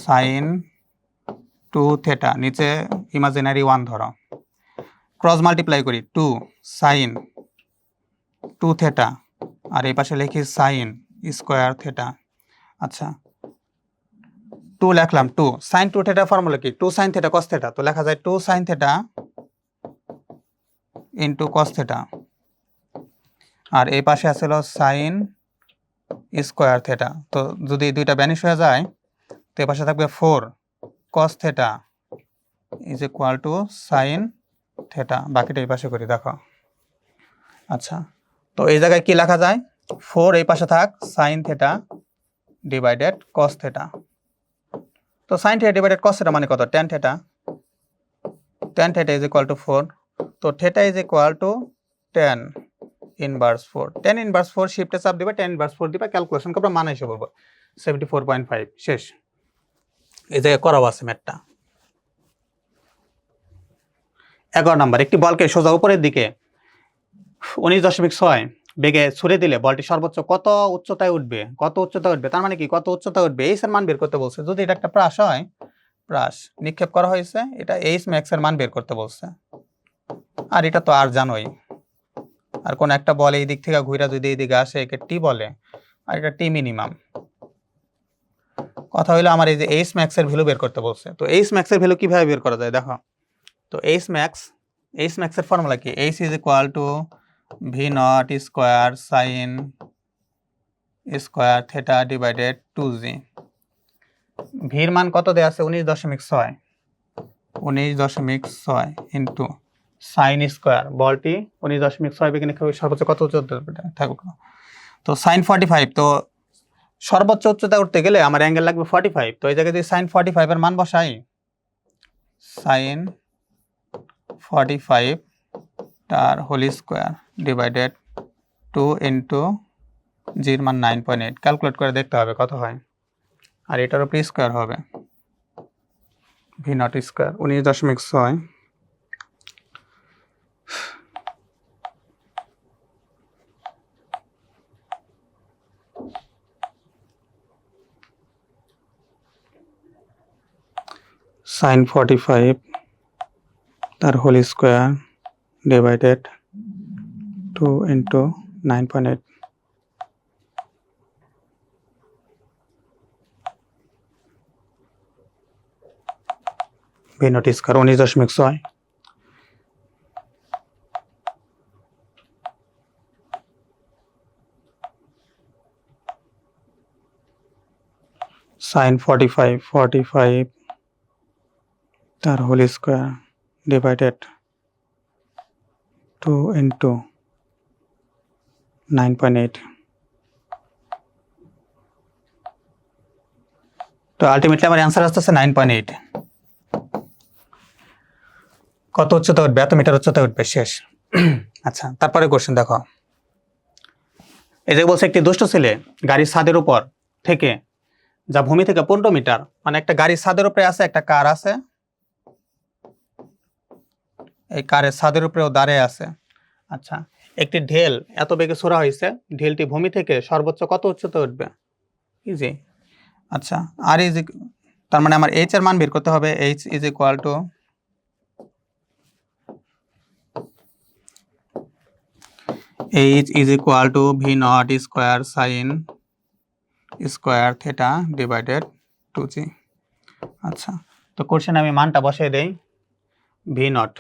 sine 2 theta, নিচে ইমাজিনারি 1 ধরো, ক্রস মাল্টিপ্লাই করি 2 সাইন 2 থিটা, আর এই পাশে লিখি সাইন স্কোয়ার থিটা। আচ্ছা 2 লিখলাম, 2 সাইন 2 থিটা ফর্মুলা কি, 2 সাইন থিটা কস থিটা, তো লেখা যায় 2 sine theta into cos theta, আর এই পাশে আছিল সাইন স্কোয়ার থিটা। তো যদি দুইটা ব্যানিশ হয়ে যায়, তো এই পাশে থাকবে 4 কস থিটা = সাইন থিটা, বাকিটা এই পাশে করি দেখো। আচ্ছা তো এই জায়গায় কি লেখা যায়, 4 এই পাশে থাক sine theta divided cos theta. তো sine theta divided cos theta মানে কত, tan থিটা, tan থিটা = 4, তো theta tan inverse 4, tan inverse 4 শিফটে চাপ দিবা, tan ইনভার্স 4 দিবা, ক্যালকুলেশন করবা, মান হিসাব করবা 74.5, শেষ। এই জায়গায় করাও আছে ম্যাথটা। 11 নাম্বার, একটি বলকে সোজা উপরের দিকে 19.6 বেগে ছুড়ে দিলে বলটি সর্বোচ্চ কত উচ্চতায় উঠবে, তার মানে কি কত উচ্চতায় উঠবে, এইচ এর মান বের করতে বলছে। যদি এটা একটা প্রাস হয়, প্রাস নিক্ষেপ করা হয়েছে, এটা এইচ ম্যাক্স এর মান বের করতে বলছে, আর এটা তো আর জানোই, আর কোন একটা বল এই দিক থেকে ঘুরে যদি এই দিকে আসে একে টি বলে, আর এটা টি মিনিমাম। কথা হইলো আমার এই যে এইচ ম্যাক্স এর ভ্যালু বের করতে বলছে। তো এইচ ম্যাক্স এর ভ্যালু কিভাবে বের করা যায় দেখো, তো এইচ ম্যাক্স এর ফর্মুলা কি, H = V naught square sine square theta divided 2g। ভির মান কত দেওয়া আছে, 19.6, 19.6 ইন্টু সাইন স্কোয়ার, বলটি 19.6 বেগে নিক্ষেপ সর্বোচ্চ কত উচ্চতা থাকবে, তো সাইন 45, তো সর্বোচ্চ উচ্চতা উঠতে গেলে আমার অ্যাঙ্গেল লাগবে 45, তো এই জায়গায় যদি সাইন 45 এর মান বসাই, সাইন 45 তার হোল স্কোয়ার ডিভাইডেড 2 ইন্টু জির মান 9.8, ক্যালকুলেট করে দেখতে হবে কত হয়। আর এটার উপরে স্কোয়ার হবে ভি নট স্কোয়ার 19.6 sin 45 তার whole square divided 2 into 9.8 V not square 19.6 sin 45 তার হোল স্কোয়ার ডিভাইডেড 2 into 9.8 তো আলটিমেটলি আমার অ্যান্সার আসতেছে 9.8 কত উচ্চতা উঠবে এত মিটার উচ্চতা উঠবে শেষ আচ্ছা তারপরে কোশ্চেন দেখো এই যে বলছে একটি দুষ্ট ছেলে গাড়ির ছাদের উপর থেকে যা ভূমি থেকে 15 মিটার মানে একটা গাড়ির ছাদের উপরে আছে একটা কার আছে এই কারের ছাদের উপরেও দাঁড়িয়ে আছে আচ্ছা একটি ঢেল এত বেগে ছোড়া হয়েছে ঢেলটি ভূমি থেকে সর্বোচ্চ কত উচ্চতা উঠবে ইজি আচ্ছা আর ইজ তার মানে আমার এইচ এর মান বের করতে হবে H is equal to H is equal to V not square sine square theta divided 2g আচ্ছা তো কোশ্চেন আমি মানটা বসিয়ে দেই ভি নট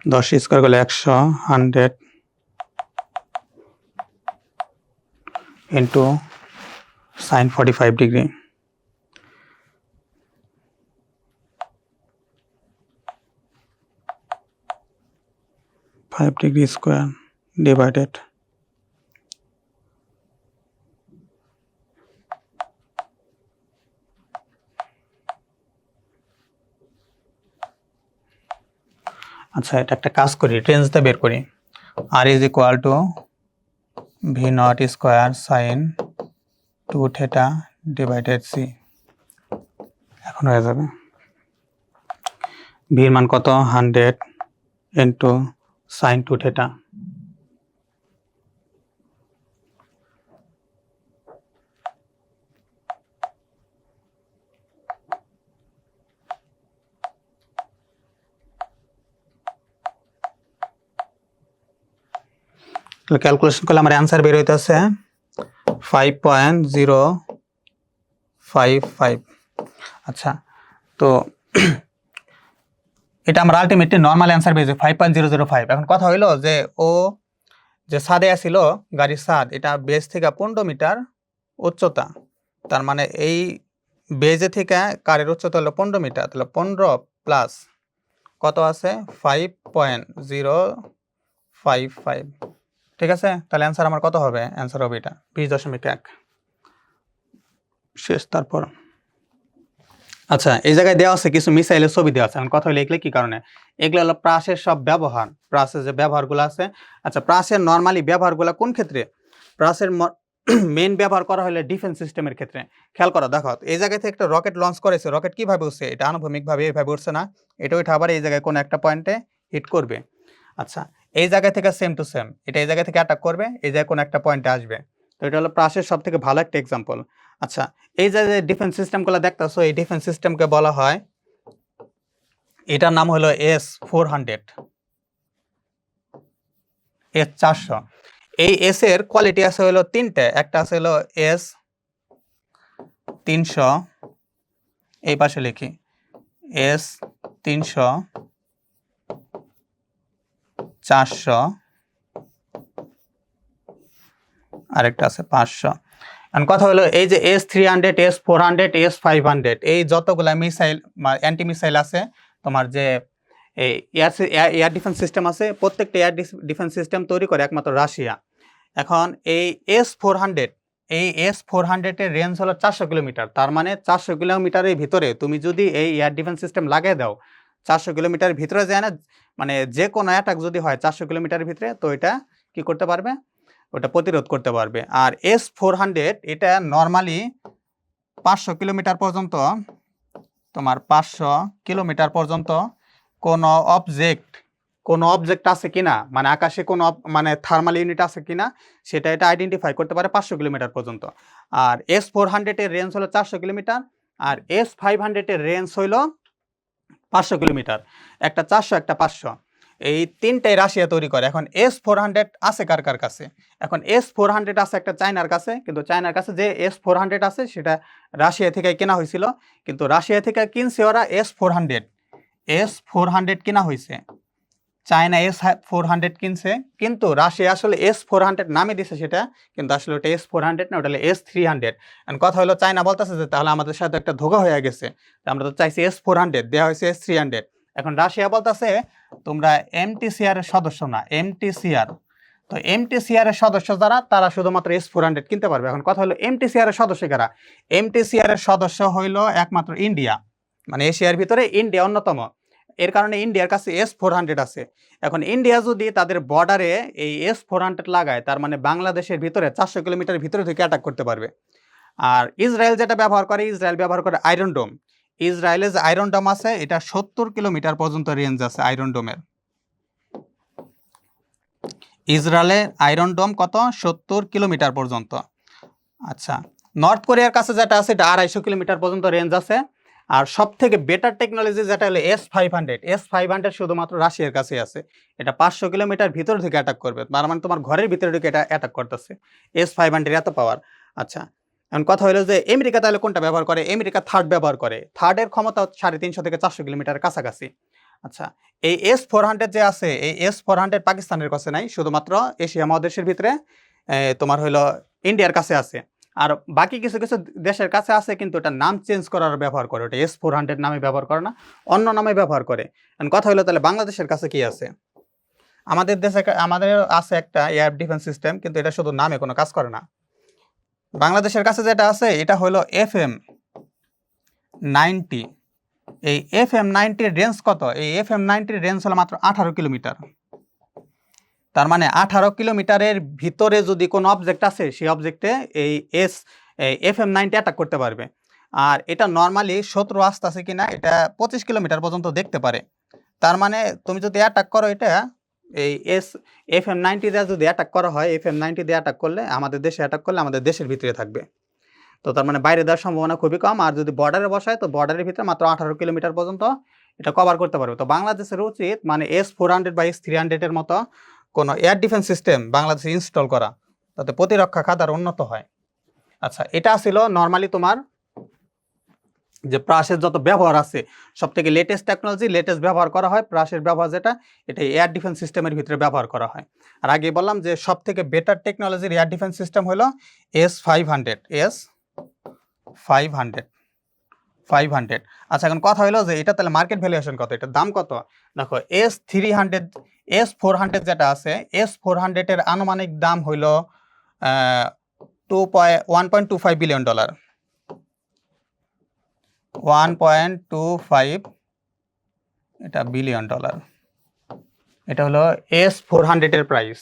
দশ স্কোয়ার করলে 100 into sine 45 degree five degree square divided আচ্ছা এটা একটা কাজ করি রেঞ্জটা বের করি R is equal to V not square sine 2 theta divided C এখন হয়ে যাবে ভির মান কত 100 ইন্টু সাইন 2 থিটা ক্যালকুলেশন করলে আমার অ্যান্সার বের হইতেছে 5.055 আচ্ছা তো এটা আমার আলটিমেটলি নর্মাল অ্যান্সার পেয়েছে 5.005 এখন কথা হইলো যে ও যে ছাদে আসছিল গাড়ির ছাদ এটা বেজ থেকে 15 মিটার উচ্চতা তার মানে এই বেজে থেকে কারের উচ্চতা হলো 15 মিটার তাহলে 15 প্লাস কত আছে 5.055 ঠিক আছে তাহলে অ্যান্সার আমার কত হবে অ্যান্সার হবে এটা 20.1 শেষ তারপর আচ্ছা এই জায়গায় দেওয়া আছে কিছু মিসাইলের ছবি দেওয়া আছে এখন কথা হলো এগুলো কি কারণে এগুলো হলো প্রাসের সব ব্যবহার প্রাসের যে ব্যবহারগুলো আছে আচ্ছা প্রাসের নর্মালি ব্যবহারগুলো কোন ক্ষেত্রে প্রাসের মেইন ব্যবহার করা হলে ডিফেন্স সিস্টেমের ক্ষেত্রে খেয়াল করো দেখো এই জায়গা থেকে একটা রকেট লঞ্চ করেছে রকেট কিভাবে উঠছে এটা আনুভূমিকভাবে এইভাবে উঠছে না এটা ওইটা আবার এই জায়গায় কোনো একটা পয়েন্টে হিট করবে আচ্ছা এই জায়গা থেকে সেম টু সেম এটা এই জায়গা থেকে অ্যাটাক করবে এই জায়গায় কোনো একটা পয়েন্টে আসবে তো এটা হলো প্রাসের সব থেকে ভালো একটা এক্সাম্পল আচ্ছা এই যে ডিফেন্স সিস্টেমগুলো দেখতেছো এই ডিফেন্স সিস্টেমকে বলা হয় এটার নাম হলো S400 S400 এই এস এর কোয়ালিটি আছে হলো তিনটে একটা আছে হলো S300 এই পাশে লিখি S300 400 আরেকটা আছে 500 এখন কথা হলো এই যে S300 S400 S500 এই যতগুলা মিসাইল অ্যান্টি মিসাইল আছে তোমার যে এই এয়ার ডিফেন্স সিস্টেম আছে প্রত্যেকটা এয়ার ডিফেন্স সিস্টেম তৈরি করে একমাত্র রাশিয়া এখন এই S400 এই S400 এর রেঞ্জ হলো 400 কিলোমিটার তার মানে 400 কিলোমিটারের ভিতরে তুমি যদি এই এয়ার ডিফেন্স সিস্টেম লাগিয়ে দাও 400 কিলোমিটারের ভিতরে যায় না মানে যে কোনো অ্যাটাক যদি হয় 400 কিলোমিটারের ভিতরে তো এটা কি করতে পারবে, ওটা প্রতিরোধ করতে পারবে। আর S-400 এটা নর্মালি 500 কিলোমিটার পর্যন্ত, তোমার 500 কিলোমিটার পর্যন্ত কোনো অবজেক্ট আছে কিনা, মানে আকাশে কোনো মানে থার্মাল ইউনিট আছে কিনা সেটা এটা আইডেন্টিফাই করতে পারে 500 কিলোমিটার পর্যন্ত। আর S-400 এর রেঞ্জ হলো 400 কিলোমিটার, আর S-500 এর রেঞ্জ হইল 500 কিলোমিটার। একটা 400, একটা 500, এই তিনটাই রাশিয়া তৈরি করে। এখন S-400 আছে কার কার কাছে? এখন S-400 আছে একটা চায়নার কাছে, কিন্তু চায়নার কাছে যে S-400 আছে সেটা রাশিয়া থেকে কেনা হয়েছিল, কিন্তু রাশিয়া থেকে কিনছে ওরা S-400 কেনা হয়েছে, চায়না S-400 কিনছে, কিন্তু রাশিয়া আসলে S-400 নামে দিছে সেটা, কিন্তু আসলে ওটা S-400 না, ওটা হলো S-300। এখন কথা হলো চায়না বলতেছে যে তাহলে আমাদের সাথে একটা ধোঁকা হয়ে গেছে, আমরা তো চাইছি S-400, দেওয়া হয়েছে S-300। এখন রাশিয়া বলতেছে তোমরা MTCR এর সদস্য না, MTCR, তো MTCR এর সদস্য যারা তারা শুধুমাত্র S-400 কিনতে পারবে। এখন কথা হলো MTCR এর সদস্য কারা? MTCR এর সদস্য হইল একমাত্র ইন্ডিয়া, মানে এশিয়ার ভিতরে ইন্ডিয়া অন্যতম। এর কারণে ইন্ডিয়ার কাছে S-400 আছে। এখন ইন্ডিয়া যদি তাদের বর্ডারে এই S-400 লাগায়, তার মানে বাংলাদেশের ভিতরে 400 কিলোমিটার ভিতরে থেকে অ্যাটাক করতে পারবে। আর ইসরায়েল যেটা ব্যবহার করে, ইসরায়েল ব্যবহার করে আয়রন ডোম। ইসরায়েলের যে আয়রন ডোম আছে এটা 70 কিলোমিটার পর্যন্ত রেঞ্জ আছে আয়রন ডোমের। ইসরায়েলের আয়রন ডোম কত? 70 কিলোমিটার পর্যন্ত। আচ্ছা, নর্থ কোরিয়ার কাছে যেটা আছে এটা 250 কিলোমিটার পর্যন্ত রেঞ্জ আছে। আর সব থেকে বেটার টেকনোলজি যেটা হলো S-500 শুধুমাত্র রাশিয়ার কাছে আছে। এটা 500 কিলোমিটার ভিতর থেকে অ্যাটাক করবে, তার মানে তোমার ঘরের ভিতরে ঢুকে এটা অ্যাটাক করতেছে। S-500 এত পাওয়ার। আচ্ছা, এখন কথা হলো যে আমেরিকা তাহলে কোনটা ব্যবহার করে? আমেরিকা থার্ড ব্যবহার করে। থার্ডের ক্ষমতা 350 থেকে 400 কিলোমিটার কাছাকাছি। আচ্ছা, এই S-400 যে আছে, এই S-400 পাকিস্তানের কাছে নাই, শুধুমাত্র এশিয়া মহাদেশের ভিতরে তোমার হলো ইন্ডিয়ার কাছে আছে। আর বাকি কিছু কিছু দেশের কাছে আছে, কিন্তু এটা নাম চেঞ্জ করার ব্যবহার করে, ওটা S-400 নামে ব্যবহার করে না, অন্য নামে ব্যবহার করে। এখন কথা হলো তাহলে বাংলাদেশের কাছে কি আছে? আমাদের দেশে আমাদের আছে একটা এয়ার ডিফেন্স সিস্টেম, কিন্তু এটা শুধু নামে কোনো কাজ করে না। বাংলাদেশের কাছে যেটা আছে এটা হলো FM-90। এই FM-90 রেঞ্জ কত? এই FM-90 রেঞ্জ হলো মাত্র 18 কিলোমিটার। তার মানে 18 কিলোমিটারের ভিতরে যদি কোনো অবজেক্ট আছে, সেই অবজেক্টে এই FM-90 অ্যাটাক করতে পারবে। আর এটা নর্মালি শত্রু আসতেছে কিনা এটা 25 কিলোমিটার পর্যন্ত দেখতে পারে। তার মানে তুমি যদি অ্যাটাক করো, এটা এই FM-90 দিয়ে যদি অ্যাটাক করা হয়, FM-90 দিয়ে অ্যাটাক করলে, আমাদের দেশে অ্যাটাক করলে আমাদের দেশের ভিতরে থাকবে। তো তার মানে বাইরে দেওয়ার সম্ভাবনা খুবই কম। আর যদি বর্ডারে বসায়, তো বর্ডারের ভিতরে মাত্র 18 কিলোমিটার পর্যন্ত এটা কভার করতে পারবে। তো বাংলাদেশের উচিত মানে S-400 বা S-300 এর মতো কোনো এয়ার ডিফেন্স সিস্টেম বাংলাদেশে ইনস্টল করা, তাতে প্রতিরক্ষা খাত আর উন্নত হয়। আচ্ছা, এটা ছিল নর্মালি তোমার যে প্রাসের যত ব্যবহার আছে, সব থেকে লেটেস্ট টেকনোলজি, লেটেস্ট ব্যবহার করা হয় প্রাসের ব্যবহার, যেটা এটা এয়ার ডিফেন্স সিস্টেমের ভিতরে ব্যবহার করা হয়। আর আগে বললাম যে সব থেকে বেটার টেকনোলজির এয়ার ডিফেন্স সিস্টেম হলো S-500। আচ্ছা, এখন কথা হলো যে এটা তাহলে মার্কেট ভ্যালুয়েশন কত, এটার দাম কত? দেখো, S-400 যেটা আছে, S-400 এর আনুমানিক দাম হইল $1.25 বিলিয়ন। 1.25 এটা বিলিয়ন ডলার। এটা হলো S-400 এর প্রাইস।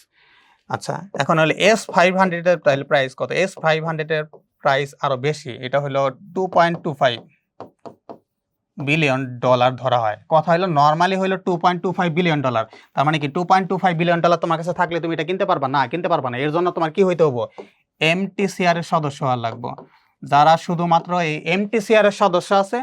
আচ্ছা, এখন হলো S-500 এর প্রাইস কত? S-500 এর প্রাইস আরো বেশি, এটা হলো $2.25 বিলিয়ন ধরা হয়। কথা হলো নর্মালি হলো $2.25 বিলিয়ন। তার মানে কি $2.25 বিলিয়ন তোমার কাছে থাকলে তুমি এটা কিনতে পারবা না? কিনতে পারবা না। এর জন্য তোমার কি হইতে হবে? MTCR এর সদস্য হওয়ার লাগবে। যারা শুধুমাত্র এই MTCR এর সদস্য আছে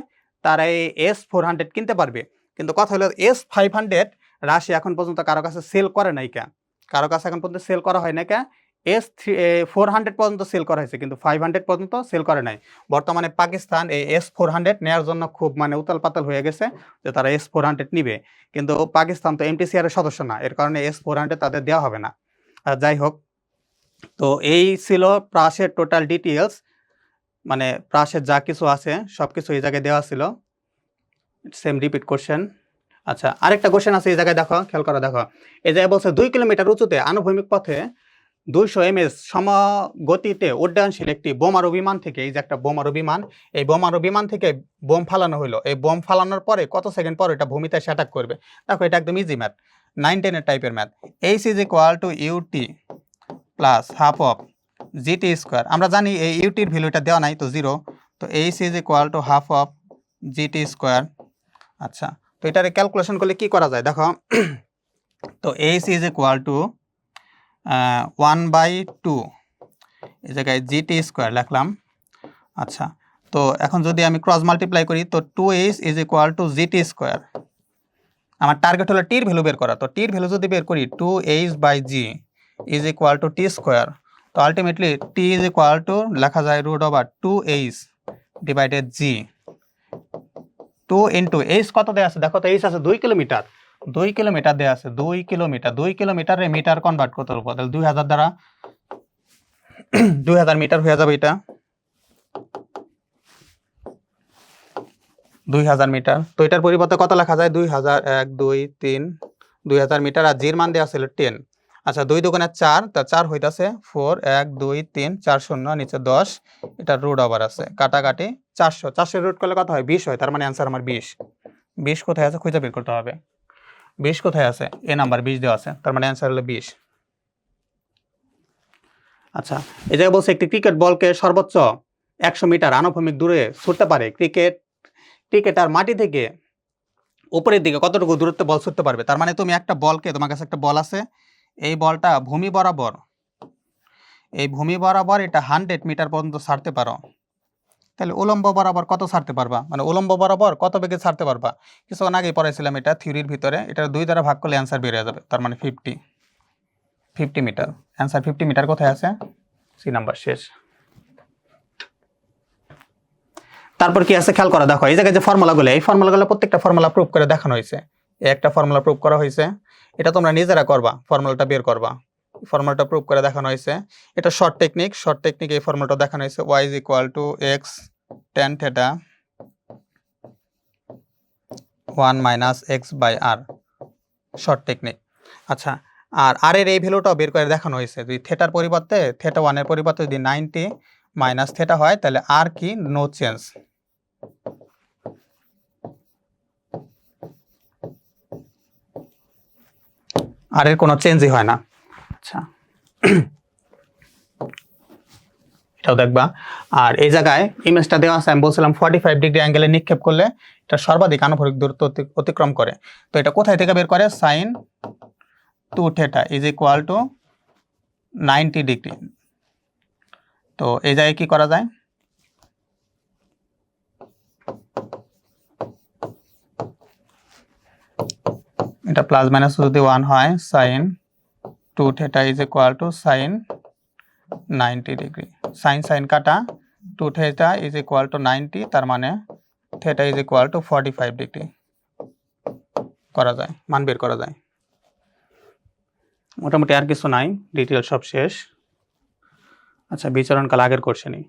তারা এই S-400 কিনতে পারবে। কিন্তু কথা হলো S-500 রাশিয়া এখন পর্যন্ত কারো কাছে সেল করে নাই কে? কারো কাছে এখন পর্যন্ত সেল করা হয় না কে? S-400 পর্যন্ত সেল করা হয়েছে, কিন্তু 500 পর্যন্ত সেল করে নাই। বর্তমানে পাকিস্তান এই S-400 নেওয়ার জন্য খুব মানে উতাল পাতাল হয়ে গেছে যে তারা S-400 নিবে, কিন্তু পাকিস্তান তো MTCR এর সদস্য না, এর কারণে S-400 তাদের দেওয়া হবে না। যাই হোক, তো এই ছিল প্রাসের টোটাল ডিটেলস, মানে প্রাসের যা কিছু আছে সব কিছু এই জায়গায় দেওয়া ছিল। Same repeat question. আচ্ছা, আরেকটা কোশ্চেন আছে এই জায়গায়, দেখো, খেয়াল করে দেখো। এই জায়গায় বলছে 2 কিলোমিটার উঁচুতে আনুভূমিক পথে 200 ms সমগতিতে উড্ডয়নশীল একটি বোমারু বিমান থেকে, এই যে একটা বোমারু বিমান, এই বোমারু বিমান থেকে বোম ফালানো হলো। এই বোম ফালানোর পরে কত সেকেন্ড পর এটা ভূমিতে এসে অ্যাটাক করবে? দেখো, এটা একদম ইজি ম্যাথ। 9-10 এর টাইপের math. H is equal to UT plus half of GT square. আমরা জানি এই ইউটির ভ্যালুটা দেওয়া নাই, তো 0। তো H is equal to half of GT square. আচ্ছা, তো এটারে ক্যালকুলেশন করলে কি করা যায় দেখো। তো এইচ ইজ ইকুয়াল টু 1/2 এই জায়গায় জিটি স্কোয়ার লিখলাম। আচ্ছা, তো এখন যদি আমি ক্রস মাল্টিপ্লাই করি তো 2h is equal two GT square. আমার টার্গেট হলো টির ভ্যালু বের করা। তো টির ভ্যালু যদি বের করি 2h/g is equal to T square. তো ultimately T is equal to লেখা যায় √2h ডিভাইডেড জি। 2 ইন্টু এইচ কত দেওয়া আছে দেখো তো, এইচ আছে 2 কিলোমিটার। 2 কিলোমিটার দেওয়া আছে, 2 কিলোমিটার। 2 কিলোমিটারে মিটার কনভার্ট করতে হবে, তাহলে 2000 দ্বারা 2000 মিটার হয়ে যাবে এটা, 2000 মিটার। তো এটার পরিবর্তে কত লেখা যায় 2000, 1 2 3 2000 মিটার। আর জির মান দেওয়া ছিল 10। আচ্ছা, 2 দুগুণে 4, তা 4 হইতাছে 4, 1 2 3 4 0 নিচে 10, এটা রুট ওভার আছে, কাটাকাটি 400। 400 রুট করলে কত হয় 20 হয়, তার মানে অ্যান্সার আমার 20। 20 কোথায় আছে খুঁজে বের করতে হবে। 20 কোথায় আছে, এ নাম্বার 20 দেওয়া আছে, তার মানে অ্যান্সার হলো 20। আচ্ছা, এই জায়গায় বলছে একটি ক্রিকেট বলকে সর্বোচ্চ 100 মিটার আনুভূমিক দূরে ছুটতে পারে। ক্রিকেটার মাটি থেকে উপরের দিকে কতটুকু দূরত্বে বল ছুটতে পারবে। তার মানে তুমি একটা বলকে, তোমার কাছে একটা বল আছে, এই বলটা ভূমি বরাবর এটা 100 মিটার পর্যন্ত ছাড়তে পারো, তাহলে উলম্ব বরাবর কত ছাড়তে পারবা, মানে উলম্ব বরাবর কত বেগে ছাড়তে পারবা। কিছুক্ষণ আগেই পড়াইছিলাম এটা থিওরির ভিতরে। এটা 2 দ্বারা ভাগ করলে অ্যান্সার বেরিয়ে যাবে, তার মানে 50 মিটার। অ্যান্সার 50 মিটার কোথায় আছে, সি নাম্বার শেষ। তারপর কি আছে খেয়াল করা দেখো, এই জায়গায় যে ফর্মুলাগুলো, এই ফর্মুলাগুলো প্রত্যেকটা ফর্মুলা প্রুভ করে দেখানো হয়েছে। একটা ফর্মুলা প্রুভ করা হয়েছে, এটা তোমরা নিজেরা করবা, ফর্মুলাটা বের করবা। ফর্মুলাটা প্রুভ করে দেখানো হয়েছে, এটা শর্ট টেকনিক। এই ফর্মুলাটা দেখানো হয়েছে y is equal to x tan theta 1 minus x by r, short technique. আচ্ছা, আর আর এর এই ভ্যালুটাও বের করে দেখানো হয়েছে। যদি থেটার পরিবর্তে থেটা 1 এর পরিবর্তে যদি 90 মাইনাস থেটা হয়, তাহলে আর কি নো চেঞ্জ। আর এর কোনো চেঞ্জই হয় না। আচ্ছা, এটাও দেখবা। আর এই জায়গায় ইমেজটা দেওয়া আছে, আমি বলছিলাম 45 ডিগ্রি অ্যাঙ্গেলে নিক্ষেপ করলে এটা সর্বাধিক আনুভূমিক দূরত্ব অতিক্রম করে। তো এটা কোথায় থেকে বের করে, sine 2 theta is equal to 90 degree. তো এই জায়গায় কি করা যায়, এটা প্লাস মাইনাস যদি 1 হয়, sine 2 theta is equal to sine 90 degree. Sine কাটা 2 থেটা ইজ ইকুয়াল টু 90, তার মানে theta is equal to 45 degree করা যায়, মান বের করা যায়। মোটামুটি আর কিছু নাই, ডিটেল সব শেষ। আচ্ছা, বিচরণকাল আগের কোশ্চেনই।